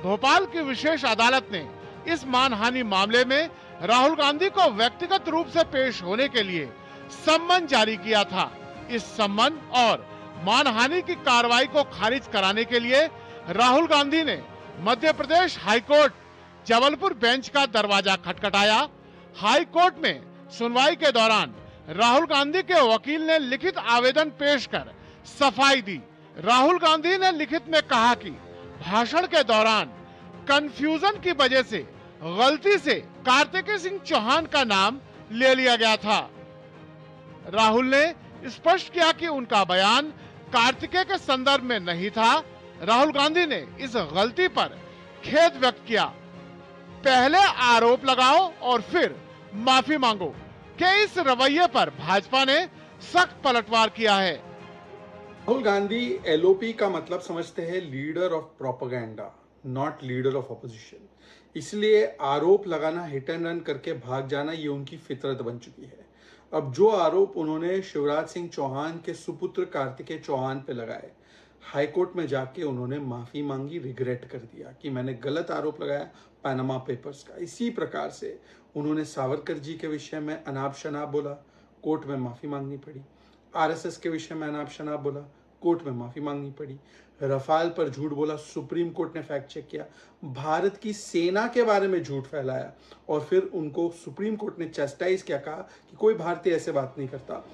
भोपाल की विशेष अदालत ने इस मानहानि मामले में राहुल गांधी को व्यक्तिगत रूप से पेश होने के लिए सम्मन जारी किया था। इस सम्मन और मानहानि की कार्रवाई को खारिज कराने के लिए राहुल गांधी ने मध्य प्रदेश हाईकोर्ट जबलपुर बेंच का दरवाजा खटखटाया। हाईकोर्ट में सुनवाई के दौरान राहुल गांधी के वकील ने लिखित आवेदन पेश कर सफाई दी। राहुल गांधी ने लिखित में कहा कि भाषण के दौरान कंफ्यूजन की वजह से गलती से कार्तिकेय सिंह चौहान का नाम ले लिया गया था। राहुल ने स्पष्ट किया कि उनका बयान कार्तिकेय के संदर्भ में नहीं था। राहुल गांधी ने इस गलती पर खेद व्यक्त किया। पहले आरोप लगाओ और फिर माफी मांगो के इस रवैये पर भाजपा ने सख्त पलटवार किया है। राहुल गांधी एलओपी का मतलब समझते हैं leader of propaganda, not leader of opposition. इसलिए आरोप लगाना, हिट एंड रन करके भाग जाना, ये उनकी फितरत बन चुकी है। अब जो आरोप उन्होंने शिवराज सिंह चौहान के सुपुत्र कार्तिकेय चौहान पे लगाए, हाईकोर्ट में जाके उन्होंने माफी मांगी, रिग्रेट कर दिया कि मैंने गलत आरोप लगाया पैनामा पेपर्स का। इसी प्रकार से उन्होंने सावरकर जी के विषय में अनाप शनाप बोला, कोर्ट में माफी मांगनी पड़ी। आरएसएस के विषय में अनाप शनाप बोला, कोर्ट में माफी मांगनी पड़ी। रफाल पर झूठ बोला, सुप्रीम कोर्ट ने फैक्ट चेक किया। भारत की सेना के बारे में झूठ फैलाया और फिर उनको सुप्रीम कोर्ट ने चेस्टाइज किया, कहा कि कोई भारतीय ऐसे बात नहीं करता।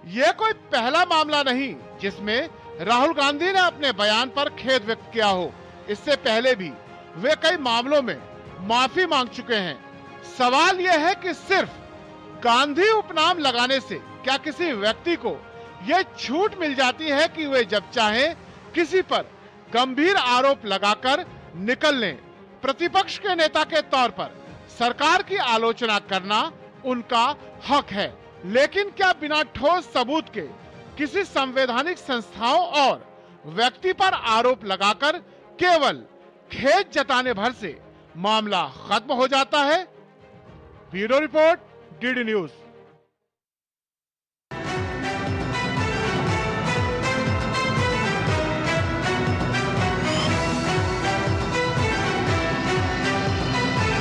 ये कोई पहला मामला नहीं जिसमें राहुल गांधी ने अपने बयान पर खेद व्यक्त किया हो। इससे पहले भी वे कई मामलों में माफी मांग चुके हैं। सवाल यह है कि सिर्फ गांधी उपनाम लगाने से क्या किसी व्यक्ति को यह छूट मिल जाती है कि वे जब चाहे किसी पर गंभीर आरोप लगाकर निकल लें। प्रतिपक्ष के नेता के तौर पर सरकार की आलोचना करना उनका हक है, लेकिन क्या बिना ठोस सबूत के किसी संवैधानिक संस्थाओं और व्यक्ति पर आरोप लगाकर केवल खेद जताने भर से मामला खत्म हो जाता है? Bureau report, DD news.